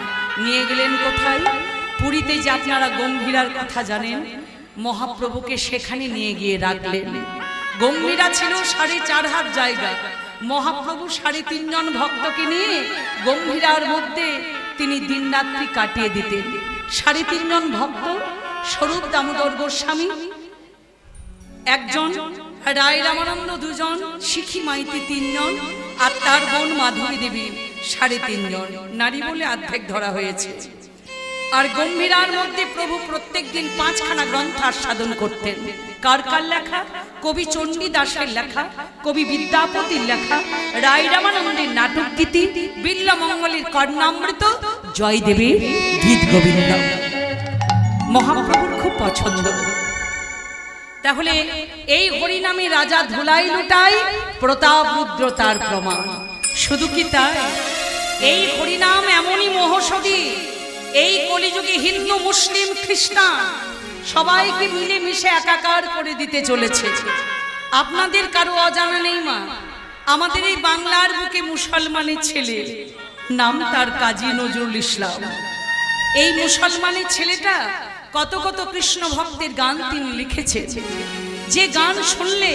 নিয়ে গেলেন কোথায়? পুরীতে যে আপনারা গম্ভীরার কথা জানেন, মহাপ্রভুকে সেখানে নিয়ে গিয়ে রাখলেন। গম্ভীরা ছিল 4.5 হাত জায়গা। মহাপ্রভু 3.5 জন ভক্তকে নিয়ে গম্ভীরার মধ্যে তিনি দিনরাত্রি কাটিয়ে দিতেন। 3.5 জন ভক্ত, স্বরূপ দামোদর গোস্বামী একজন, রায় রামানন্দ 2 জন, শিখি মাইতি 3 জন, আর তার বোন মাধবী দেবী 3.5 জন। নারী বলে অর্ধেক ধরা হয়েছে। আর গম্ভীরার মধ্যে প্রভু প্রত্যেক দিন 5খানা গ্রন্থ আস্বাদন করতেন। কার কার লেখা? কবি চণ্ডীদাসের লেখা, কবি বিদ্যাপতির লেখা, রায় রামানন্দের নাটক গীতি, বিল্লমঙ্গলের কর্ণামৃত, জয়দেবের গীত গোবিন্দ। মহাপ্রভুর খুব পছন্দ। তাহলে এই হরিনামে রাজা ধুলাই লুটাই, প্রতাপ রুদ্র তার প্রমাণ। শুধু কি তাই, এই হরিনাম এমনই মহৌষধি, এই কলিযুগে হিন্দু মুসলিম খ্রিস্টান সবাইকে মিলে মিশে একাকার করে দিতে চলেছে। আপনাদের কারো অজানা নেই মা, আমাদের এই বাংলার বুকে মুসলমানের ছেলে, নাম তার কাজী নজরুল ইসলাম। এই মুসলমানের ছেলেটা কত কত কৃষ্ণ ভক্তের গান তিনি লিখেছেন, যে গান শুনলে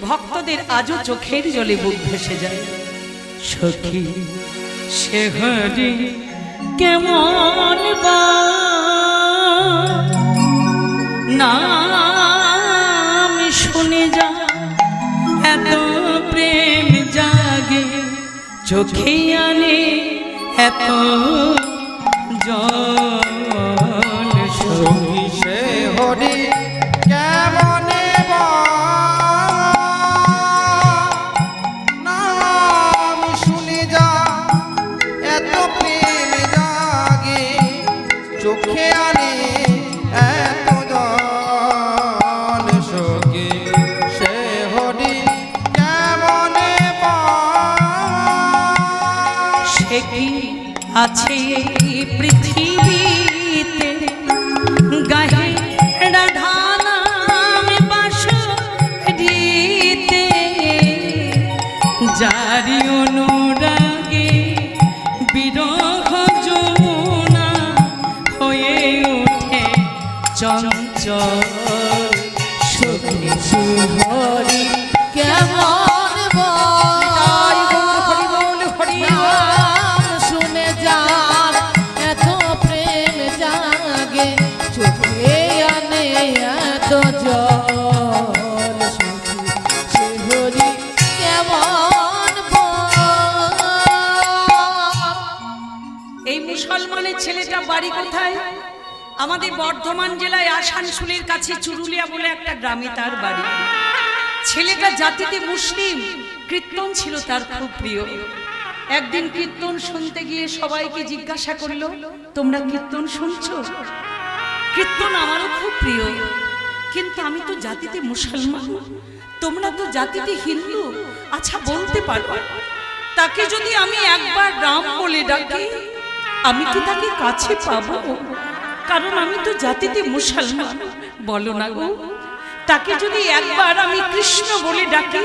ভক্তদের আজও চোখের জলে বুক ভেসে যায়। সখী সে হরি কেমন নাম শুনে যা, এত প্রেম জাগে চোখে আনে এত জল। সখী সে হরি কেমনে নাম শুনে যা, এত প্রেম জাগে চোখে আনে এত জল। সখী সে হরি কেমনে সে কি আছে পৃথিবীতে গাহে রাধা নাম বাঁশরীতে, যারি অনুরাগে বিরহ যমুনা হয়ে ওঠে চঞ্চল। সখী হরি কেমন নাম শুনে যার এত প্রেম জাগে চোখে আনে এত জল। সে হরি কেমন এই মুসলমানের ছেলেটা বাড়ি কোথায়? আমাদের বর্ধমান জেলায় আসানসোলের কাছে চুরুলিয়া বলে একটা গ্রামে তার বাড়ি। ছেলেটা জাতিতে মুসলিম, কীর্তন ছিল তার খুব প্রিয়। একদিন কীর্তন শুনতে গিয়ে সবাইকে জিজ্ঞাসা করলো, তোমরা কীর্তন শুনছো? কীর্তন আমারও খুব প্রিয়, কিন্তু আমি তো জাতিতে মুসলমান, তোমরা তো জাতিতে হিন্দু, আচ্ছা বলতে পারো তাকে যদি আমি একবার রাম বলে ডাকি, আমি কি তাকে কাছে পাবো? কারণ আমি তো জাতিতে মুসলমান। বলো না গো, তাকে যদি একবার আমি কৃষ্ণ বলে ডাকি,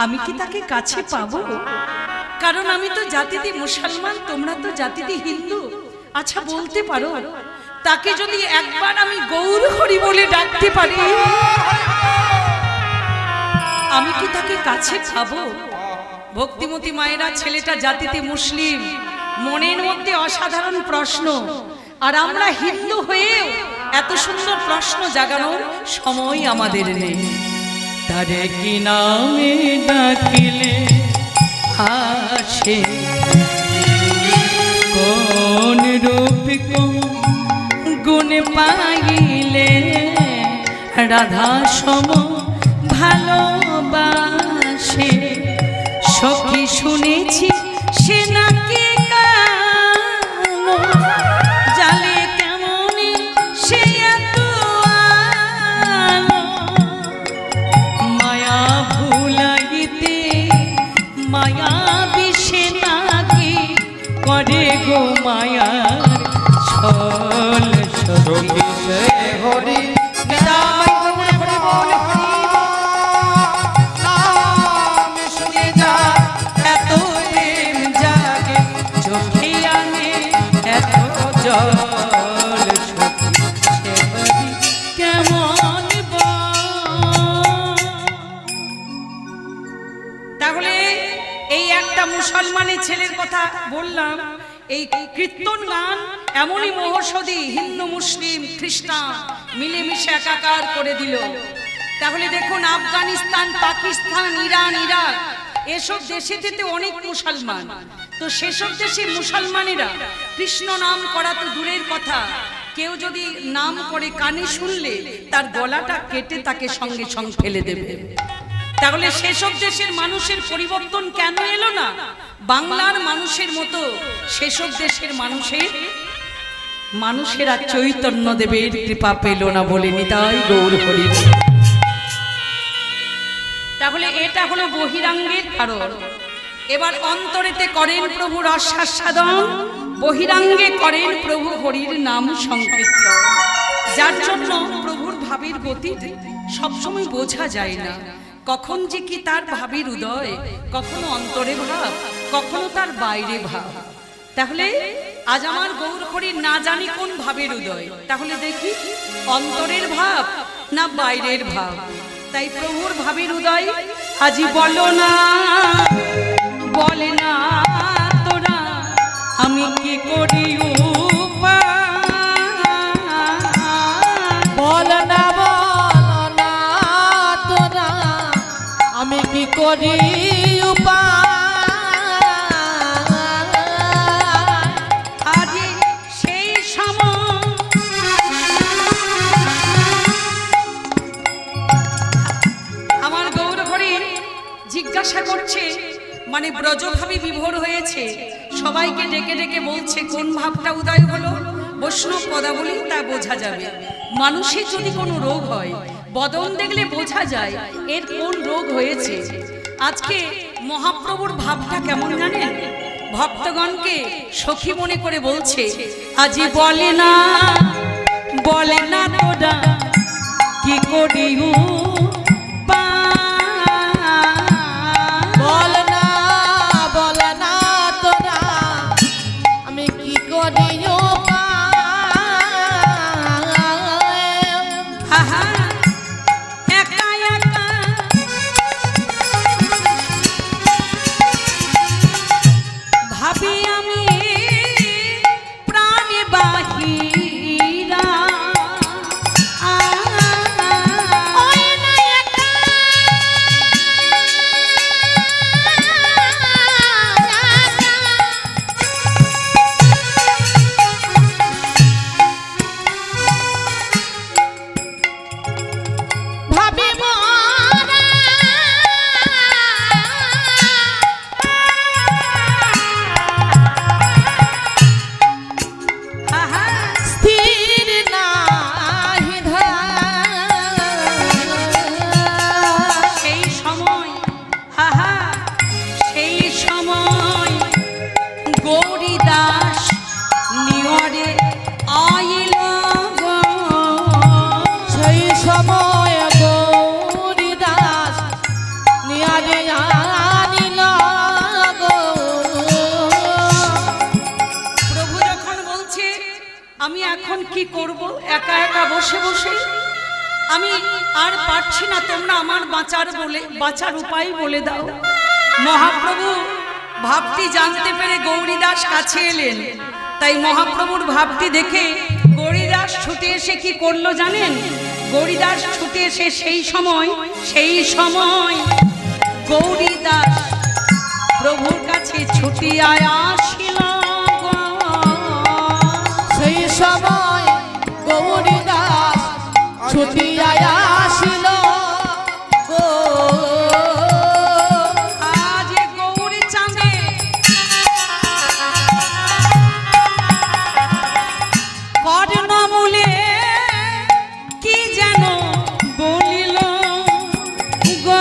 আমি কি তাকে কাছে পাবো? কারণ আমি তো জাতিতে মুসলমান, তোমরা তো জাতিতে হিন্দু, আচ্ছা বলতে পারো তাকে যদি একবার আমি গৌর হরি বলে ডাকতে পারি, আমি কি তাকে কাছে পাবো? ভক্তিমতী মায়েরা, ছেলেটা জাতিতে মুসলিম, মনের মধ্যে অসাধারণ প্রশ্ন, আর আমরা হিন্দু হয়েও এত সুন্দর প্রশ্ন জাগানোর সময় আমাদের নেই। তারে কি নামে ডাকিলে আসে, কোন রূপ কোন গুণ পাইলে রাধা সম ভালোবাসে। সখী শুনেছি সে নাকি কালো, জালে কেমন সে এত আলো। মায়া ভুলাইতে মায়া বিষে নাকি করে গো মায়ার ছল। সখী সে হরি নাম শুনে যা, এত প্রেম জাগে চোখে আনে এত জল। সখী সে হরি কেমন তাহলে এই একটা মুসলমানের ছেলের কথা বললাম। এই কীর্তন গান এমনই মহৌষধি, হিন্দু মুসলিম খ্রিস্টান মিলেমিশে একাকার করে দিল। তাহলে দেখুন, আফগানিস্তান, পাকিস্তান, ইরান, ইরাক এসব দেশেতে অনেক মুসলমান, তো সেসব দেশের মুসলমানেরা কৃষ্ণ নাম করা তো দূরের কথা, কেউ যদি নাম করে কানে শুনলে তার গলাটা কেটে তাকে সঙ্গে সঙ্গে ফেলে দেবে। তাহলে সেসব দেশের মানুষের পরিবর্তন কেন এলো না? বাংলার মানুষের মতো সেসব দেশের মানুষেরা চৈতন্য দেবের কৃপা পেল না বলে নিতাই গৌর হরি। তাহলে এটা হলো বহিরাঙ্গের কারণ। এবার অন্তরেতে করেন প্রভু রসাস্বাদন, বহিরাঙ্গে করেন প্রভু হরির নাম সংকীর্তন। যার জন্য প্রভুর ভাবের গতি সবসময় বোঝা যায় না, কখন যে কি তার ভাবের উদয়, কখনো অন্তরে ভাব, কখনো তার বাইরে ভাব। তাহলে আজ আমার গৌর হরির না জানি কোন ভাবের উদয়, তাহলে দেখি অন্তরের ভাব না বাইরের ভাব। তাই প্রভুর ভাবের উদয় আজি বলো না, বলে না তোরা আমি কি করি বল না তোরা আমি কি করি আজ সেই সময় আমার গৌর হরি জিজ্ঞাসা করছে, মানে ব্রজভাবে বিভোর হয়েছে, সবাইকে ডেকে ডেকে বলছে কোন ভাবটা উদয় হলো। বৈষ্ণব পদাবলী তা বোঝা যাবে। মানুষের যদি কোনো রোগ হয়, বদন দেখলে বোঝা যায় এর কোন রোগ হয়েছে। আজকে মহাপ্রভুর ভাবটা কেমন জানেন? ভক্তগণকে সখী মনে করে বলছে, আজি বলে না তোরা কি করি বল না তোরা আমি কি করি একা একা ভাবি আমি প্রাণে বাহিরা আমি এখন কি করব? একা একা বসে বসে আমি আর পারছি না, তোমরা আমার বাঁচার উপায় বলে দাও। মহাপ্রভু ভাবটি জানতে পেরে গৌরীদাস কাছে এলেন। তাই মহাপ্রভুর ভাবটি দেখে গৌরীদাস ছুটে এসে কি করলো জানেন? গৌরীদাস ছুটে এসে সেই সময় গৌরীদাস প্রভুর কাছে ছুটিয়া আসিল। সেই সময় গৌরীদাস ছুটিয়া আসিল গো। আজ গৌরী চাঁদে কর্ণমূলে কি যেন বলিল গো।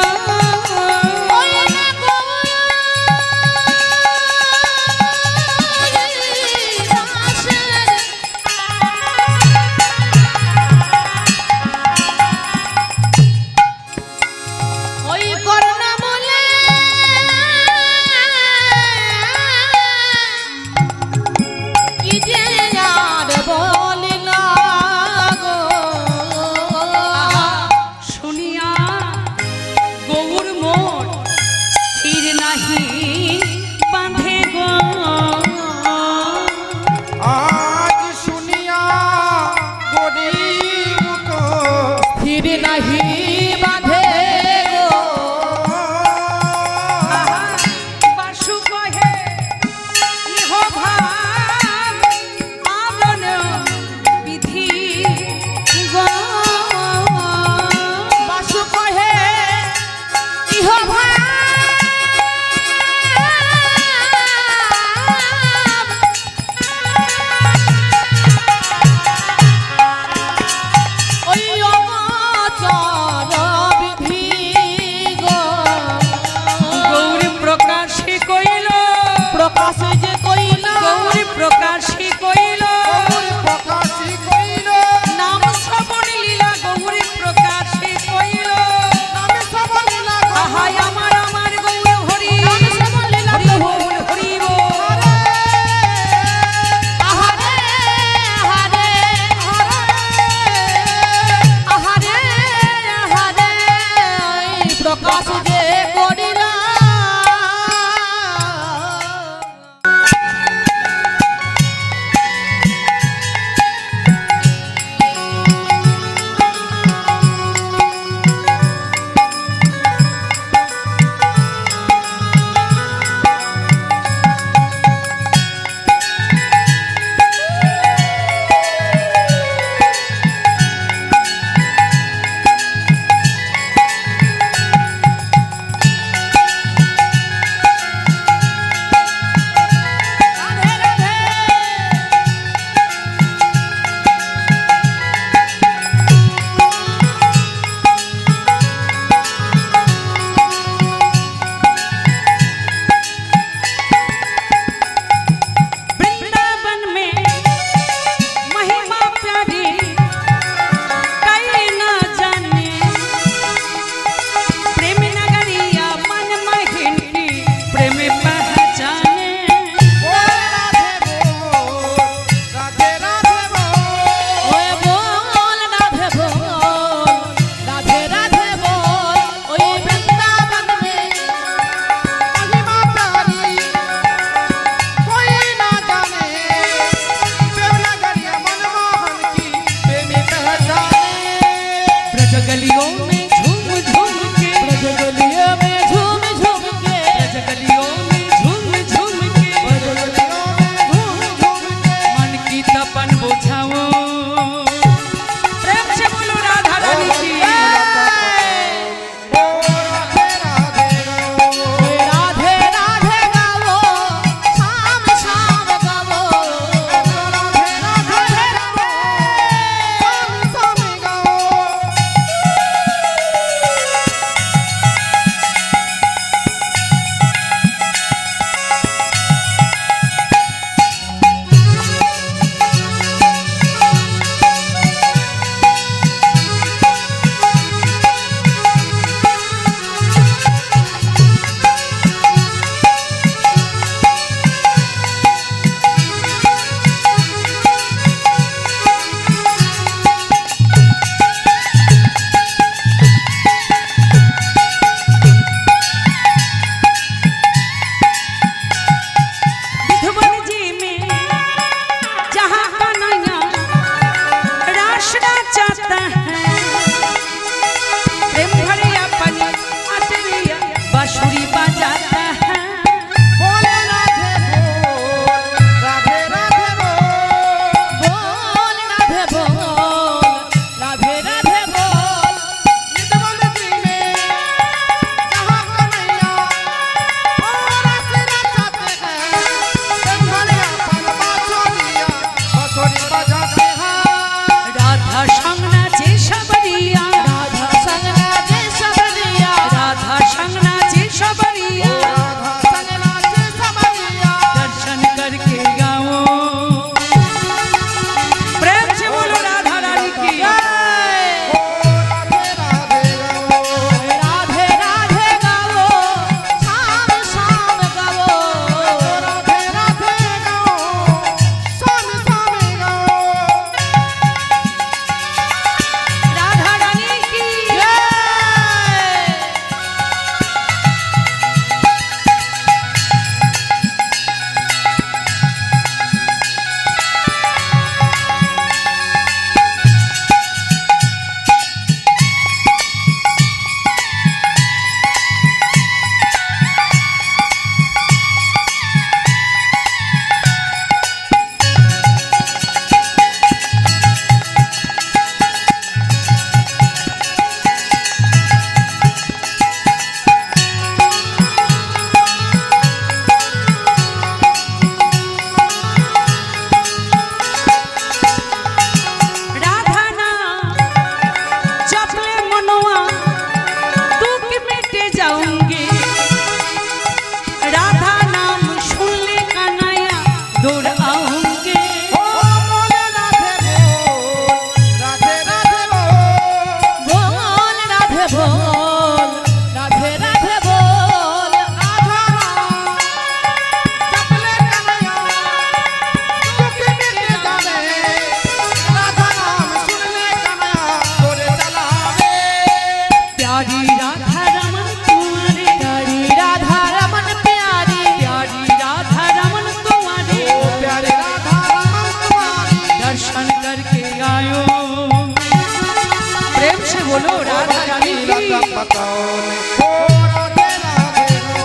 পাতালে ও রাধে রাধে গো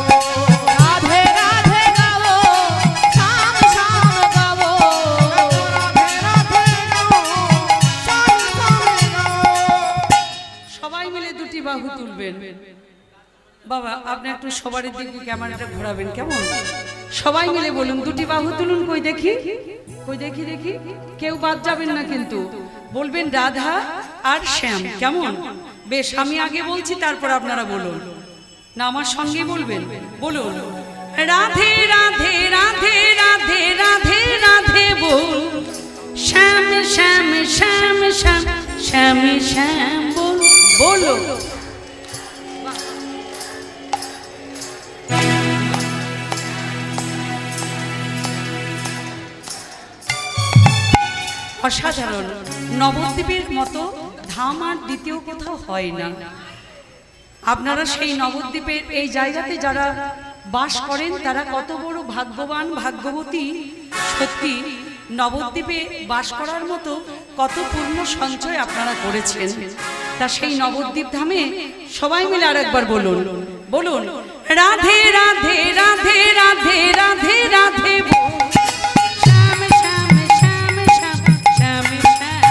রাধে রাধে গাবো শ্যাম শ্যাম গাবো রাধে রাধে গো শ্যাম শ্যাম গো সবাই মিলে দুটি বাহু তুলবেন। বাবা আপনি একটু সবার দিকে ক্যামেরাটা ঘোরাবেন, কেমন? সবাই মিলে বলুন, দুটি বাহু তুলুন। কই দেখি, কই দেখি, দেখি। কেউ বাদ যাবেন না কিন্তু। বলবেন রাধা আর শ্যাম, কেমন? বেশ, আমি আগে বলছি, তারপর আপনারা বলুন। না আমার সঙ্গে বলবেন? বলুন রাধে রাধে রাধে রাধে রাধে রাধে বল, শ্যাম শ্যাম শ্যাম শ্যাম শ্যাম শ্যাম বল, বলো। অসাধারণ। নবদ্বীপের মতো ধাম আর দ্বিতীয় কোথাও হয় না। আপনারা সেই নবদ্বীপের এই জায়গাতে যারা বাস করেন তারা কত বড় ভাগ্যবান ভাগ্যবতী। সত্যি নবদ্বীপে বাস করার মতো কত পূর্ণ সঞ্চয় আপনারা করেছেন। তা সেই নবদ্বীপ ধামে সবাই মিলে আরেকবার বলুন, বলুন রাধে রাধে রাধে রাধে রাধে রাধে বল, শ্যাম শ্যাম শ্যাম শ্যাম শ্যাম শ্যাম।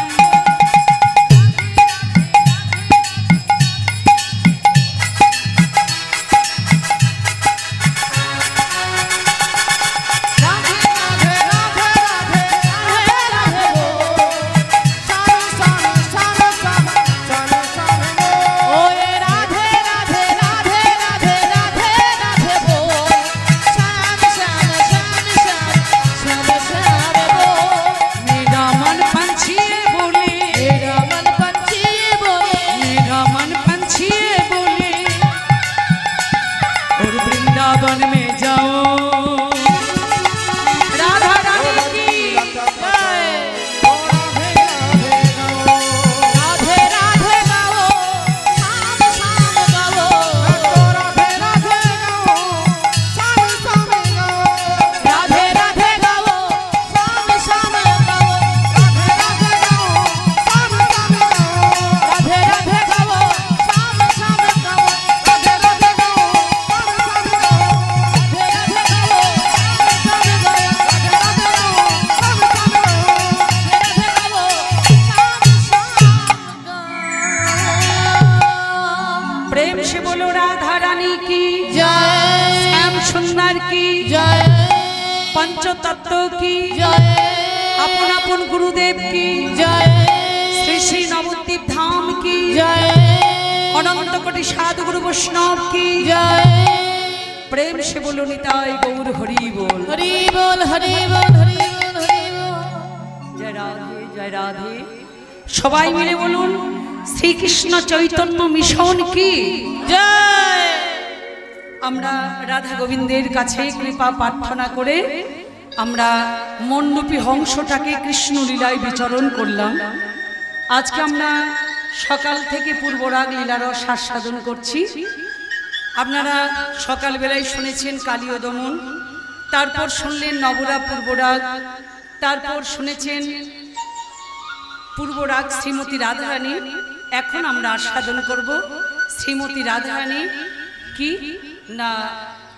রাধে রাধে রাধে রাধে রাধে গো শ্যাম শ্যাম শ্যাম শ্যাম শ্যাম শ্যাম গো ওরে রাধে রাধে রাধে রাধে রাধে রাধে বল শ্যাম শ্যাম শ্যাম শ্যাম শ্যাম শ্যাম বল मेरा मन पंछी बोले, मेरा मन पंछी बोले मेरा मन पंछी बोले, और वृंदावन में जाओ। राधा रानी की जय। ও রাধে রাধে গো राधे राधे गाओ श्याम श्याम गाओ রাধে রাধে গো শ্যাম শ্যাম গো राधे राधे गाओ श्याम श्याम गाओ রাধে রাধে গো শ্যাম শ্যাম গো राधे राधे गाओ श्याम श्याम गाओ রাধে রাধে গো শ্যাম শ্যাম গো राधे राधे गाओ श्याम श्याम गाओ রাধে রাধে গো শ্যাম শ্যাম গো राधे गाओ श्याम श्याम प्रेम से बोलो राधा रानी की, जय श्याम सुंदर की, जय पंचतत्व की, जय अपन अपन गुरुदेव की, जय श्री श्री नवद्वीप धाम की, जय अनंत कोटि साधु गुरु वैष्णव की। जय प्रेम से बोलो निताई गौर हरि बोल। हरि बोल हरि बोल हरि बोल हरि बोल जय राधे जय राधे। সবাই মিলে বলুন শ্রীকৃষ্ণ চৈতন্য মিশন কি। जय আমরা রাধা গোবিন্দের কাছে কৃপা প্রার্থনা করে আমরা মনরূপী হংসটাকে কৃষ্ণ লীলায় বিচরণ করলাম। আজকে আমরা সকাল থেকে পূর্বরাগ লীলারস আস্বাদন করছি। আপনারা সকালবেলায় শুনেছেন কালীয় দমন, তারপর শুনলেন নবরাগ পূর্বরাগ, তারপর শুনেছেন পূর্বরাগ শ্রীমতী রাধারানী। এখন আমরা আস্বাদন করব শ্রীমতী রাধারানী কি না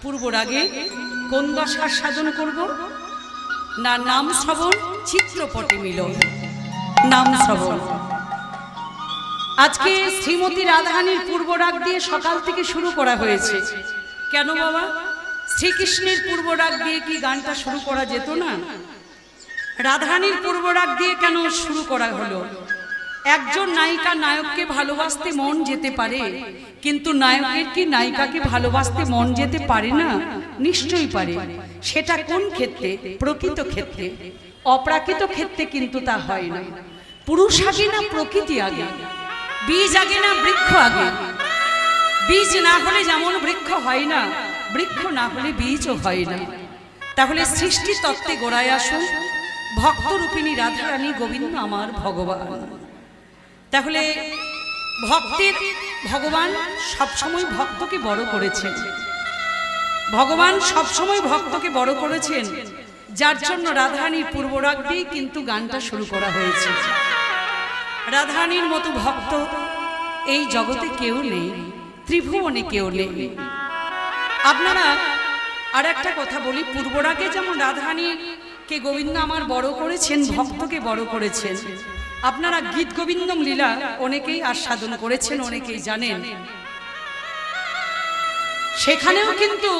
পূর্বরাগে কোন দশা আস্বাদন করব না নাম শ্রবণ চিত্রপটে মিলন। নাম শ্রবণ আজকে শ্রীমতী রাধারানীর পূর্বরাগ দিয়ে সকাল থেকে শুরু করা হয়েছে। কেন বাবা, শ্রীকৃষ্ণের পূর্বরাগ দিয়ে কি গানটা শুরু করা যেত না? রাধারানীর পূর্বরাগ দিয়ে কেন শুরু করা হলো? একজন নায়িকা নায়ককে ভালোবাসতে মন যেতে পারে, কিন্তু নায়কের কি নায়িকাকে ভালোবাসতে মন যেতে পারে না? নিশ্চয়ই পারে। সেটা কোন ক্ষেত্রে? প্রকৃত ক্ষেত্রে। অপ্রাকৃত ক্ষেত্রে কিন্তু তা হয় না। পুরুষ আগে না প্রকৃতি আগে? বীজ আগে না বৃক্ষ আগে? বীজ না হলে যেমন বৃক্ষ হয় না, বৃক্ষ না হলে বীজও হয় না। তাহলে সৃষ্টি তত্ত্বে গোড়ায় আসুন ভক্তরূপিণী রাধারানী গোবিন্দ আমার ভগবান। তাহলে ভক্তের ভগবান সবসময় ভক্তকে বড় করেছেন। ভগবান সবসময় ভক্তকে বড় করেছেন, যার জন্য রাধারানীর পূর্বরাগ দিয়ে কিন্তু গানটা শুরু করা হয়েছে। রাধারানীর মতো ভক্ত এই জগতে কেউ নেই। ত্রিভুবনে কেউ নেই। আপনারা আর একটা কথা বলি, পূর্বরাগে যেমন রাধারানীকে গোবিন্দ আমার বড় করেছেন, ভক্তকে বড় করেছেন, আপনারা গীত গোবিন্দম লীলা অনেকেই আস্বাদন করেছেন, অনেকেই জানেন। সেখানেও কিন্তু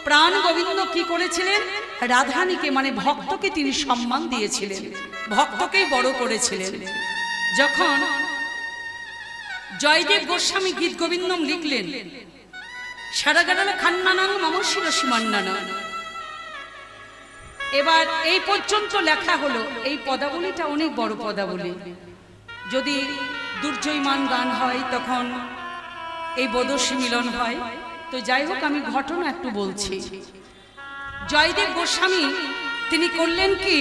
প্রাণ গোবিন্দ কি করেছিলেন? রাধারানীকে মানে ভক্তকে তিনি সম্মান দিয়েছিলেন, ভক্তকেই বড় করেছিলেন। যখন জয়দেব গোস্বামী গীত গোবিন্দম লিখলেন, সারাগাড়ালা খান্নানাং মম শিরসীমান্নানা, এবার এই পর্যন্ত লেখা হলো। এই পদাবলীটা অনেক বড় পদাবলী। যদি দুর্জয়মান গান হয় তখন এই বদস্যী মিলন হয়। তো যাই হোক, আমি ঘটনা একটু বলছি। জয়দেব গোস্বামী তিনি করলেন কি,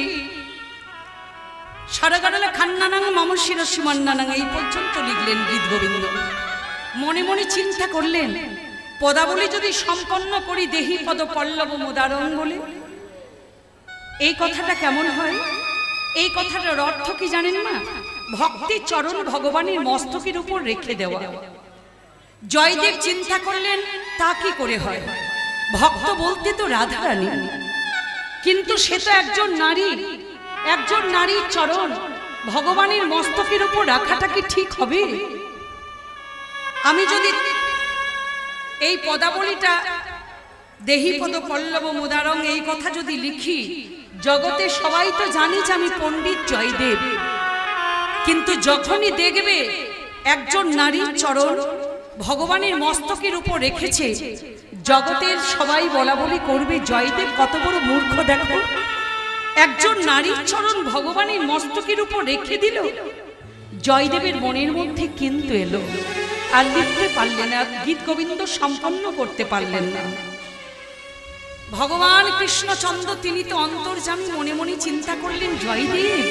সারাগাড়ালা খান্নানাং মম শিরসীমান্নানাং এই পর্যন্ত লিখলেন গীত গোবিন্দ। মনে মনে চিন্তা করলেন, পদাবলী যদি সম্পন্ন করি দেহি পদ পল্লব মোদারং বলে, এই কথাটা কেমন হয়? এই কথাটার অর্থ কি জানেন না? ভক্তির চরণ ভগবানের মস্তকের উপর রেখে দেওয়া। জয়দেব চিন্তা করলেন, তা কি করে হয়? ভক্ত বলতে তো রাধারানী, কিন্তু সে তো একজন নারী, একজন নারীর চরণ ভগবানের মস্তকের উপর রাখাটা কি ঠিক হবে? আমি যদি এই পদাবলীটা দেহিপদ পল্লব মুদারং এই কথা যদি লিখি, জগতে সবাই তো জানি যে আমি পণ্ডিত জয়দেব, কিন্তু যখনই দেখবে একজন নারীর চরণ ভগবানের মস্তকের উপর রেখেছে, জগতের সবাই বলা বলি করবে জয়দেব কত বড় মূর্খ দেখো, একজন নারীর চরণ ভগবানের মস্তকের উপর রেখে দিল। জয়দেবের মনের মধ্যে কিন্তু এলো, আর লিখতে পারলেন না, গীত গোবিন্দ সম্পন্ন করতে পারলেন না। ভগবান কৃষ্ণচন্দ্র তিনি তো অন্তর্যামী, মনে মনে চিন্তা করলেন, জয়দেব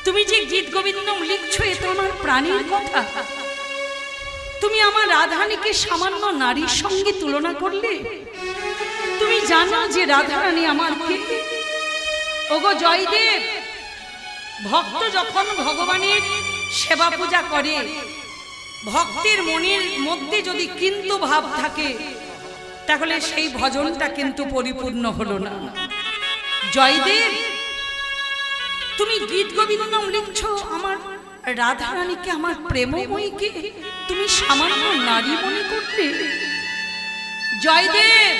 তুমি যে গীত গোবিন্দম লিখছো এ তো আমার প্রাণীর কথা, তুমি আমার রাধারানীকে সামান্য নারীর সঙ্গে তুলনা করলে। তুমি জানো যে রাধারানী আমার কে? ওগো জয়দেব, ভক্ত যখন ভগবানের সেবা পূজা করে, ভক্তের মনের মধ্যে যদি কিন্তু ভাব থাকে, তাহলে সেই ভজনটা কিন্তু পরিপূর্ণ হলো না। জয়দেব তুমি গীত গোবিন্দম লিখছো আমার রাধারানীকে, আমার প্রেমময়ীকে তুমি সামান্য নারী মনে করলে। জয়দেব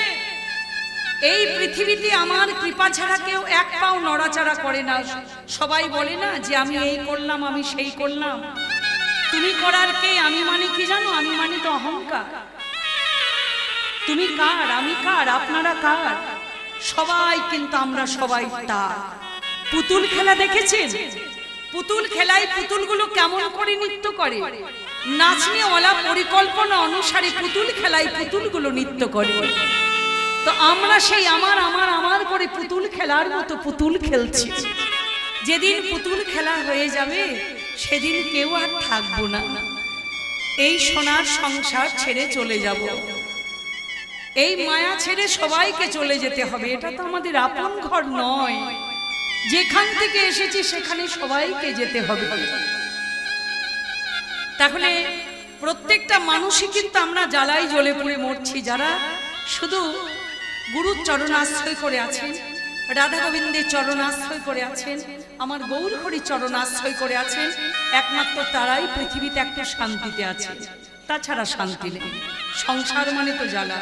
এই পৃথিবীতে আমার কৃপা ছাড়া কেউ এক পাও নড়াচড়া করে না। সবাই বলে না যে আমি এই করলাম, আমি সেই করলাম। তুমি করার কে? আমি মানে কি জানো? আমি মানে তো অহংকার। তুমি কার, আমি কার, আপনারা কার? সবাই কিন্তু আমরা সবাই তার। পুতুল খেলা দেখেছেন? পুতুল খেলায় পুতুলগুলো কেমন করে নৃত্য করে? নাচনেওয়ালা পরিকল্পনা অনুসারে পুতুল খেলায় পুতুলগুলো নৃত্য করে। তো আমরা সেই আমার আমার আমার করে পুতুল খেলার মতো পুতুল খেলছি। যেদিন পুতুল খেলা হয়ে যাবে সেদিন কেউ আর থাকবো না। এই সোনার সংসার ছেড়ে চলে যাব, এই মায়া ছেড়ে সবাইকে চলে যেতে হবে। এটা তো আমাদের আপন ঘর নয়, যেখান থেকে এসেছি সেখানে সবাইকে যেতে হবে। তাহলে প্রত্যেকটা মানুষই কিন্তু আমরা জ্বালাই জ্বলে পুড়ে মরছি। যারা শুধু গুরুর চরণ আশ্রয় করে আছেন, রাধা গোবিন্দের চরণ আশ্রয় করে আছেন, আমার গৌর হরির চরণ আশ্রয় করে আছেন, একমাত্র তারাই পৃথিবীতে একটা শান্তিতে আছে, তাছাড়া শান্তি নেই। সংসার মানে তো জ্বালা।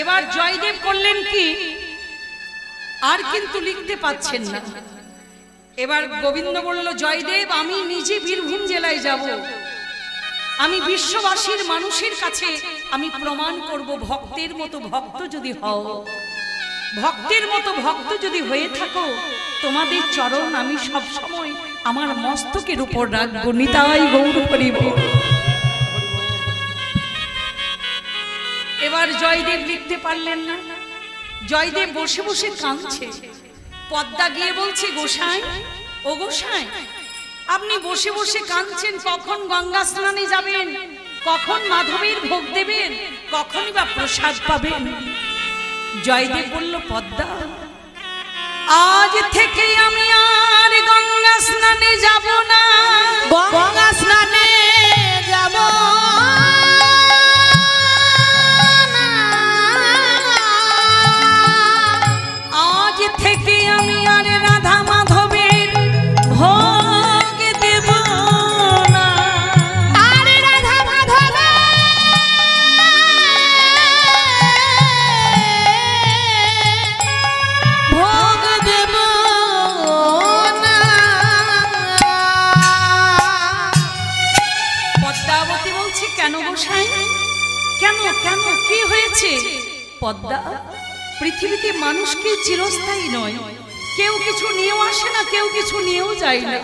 এবার জয়দেব করলেন কি, আর কিন্তু লিখতে পাচ্ছেন না। এবার গোবিন্দ বলল, জয়দেব আমি নিজে বীরভূম জেলায় যাব, আমি বিশ্ববাসীর মানুষের কাছে আমি প্রমাণ করব, ভক্তের মতো ভক্ত যদি হও, ভক্তের মতো ভক্ত যদি হয়ে থাকো, তোমাদের চরণ আমি সব সময় আমার মস্তকের উপর রাখবো। নিতাই গৌর হরি বল। এবার জয়দেব লিখতে পারলেন না। জয়দেব বসে বসে কাঁদছে। পদ্মা গিয়ে বলছে, গোসাই ও গোসাই, আপনি বসে বসে কাঁদছেন, কখন গঙ্গা স্নানে যাবেন, কখন মাধবের ভোগ দেবেন, কখনই বা প্রসাদ পাবেন? জয়দেব বলল, পদ্মা আজ থেকে আমি আর গঙ্গা স্নানে যাব না, গঙ্গা স্নানে যাব পদ্মা, পৃথিবীতে মানুষকে চিরস্থায়ী নয়, কেউ কিছু নিয়েও আসে না, কেউ কিছু নিয়েও যায় না।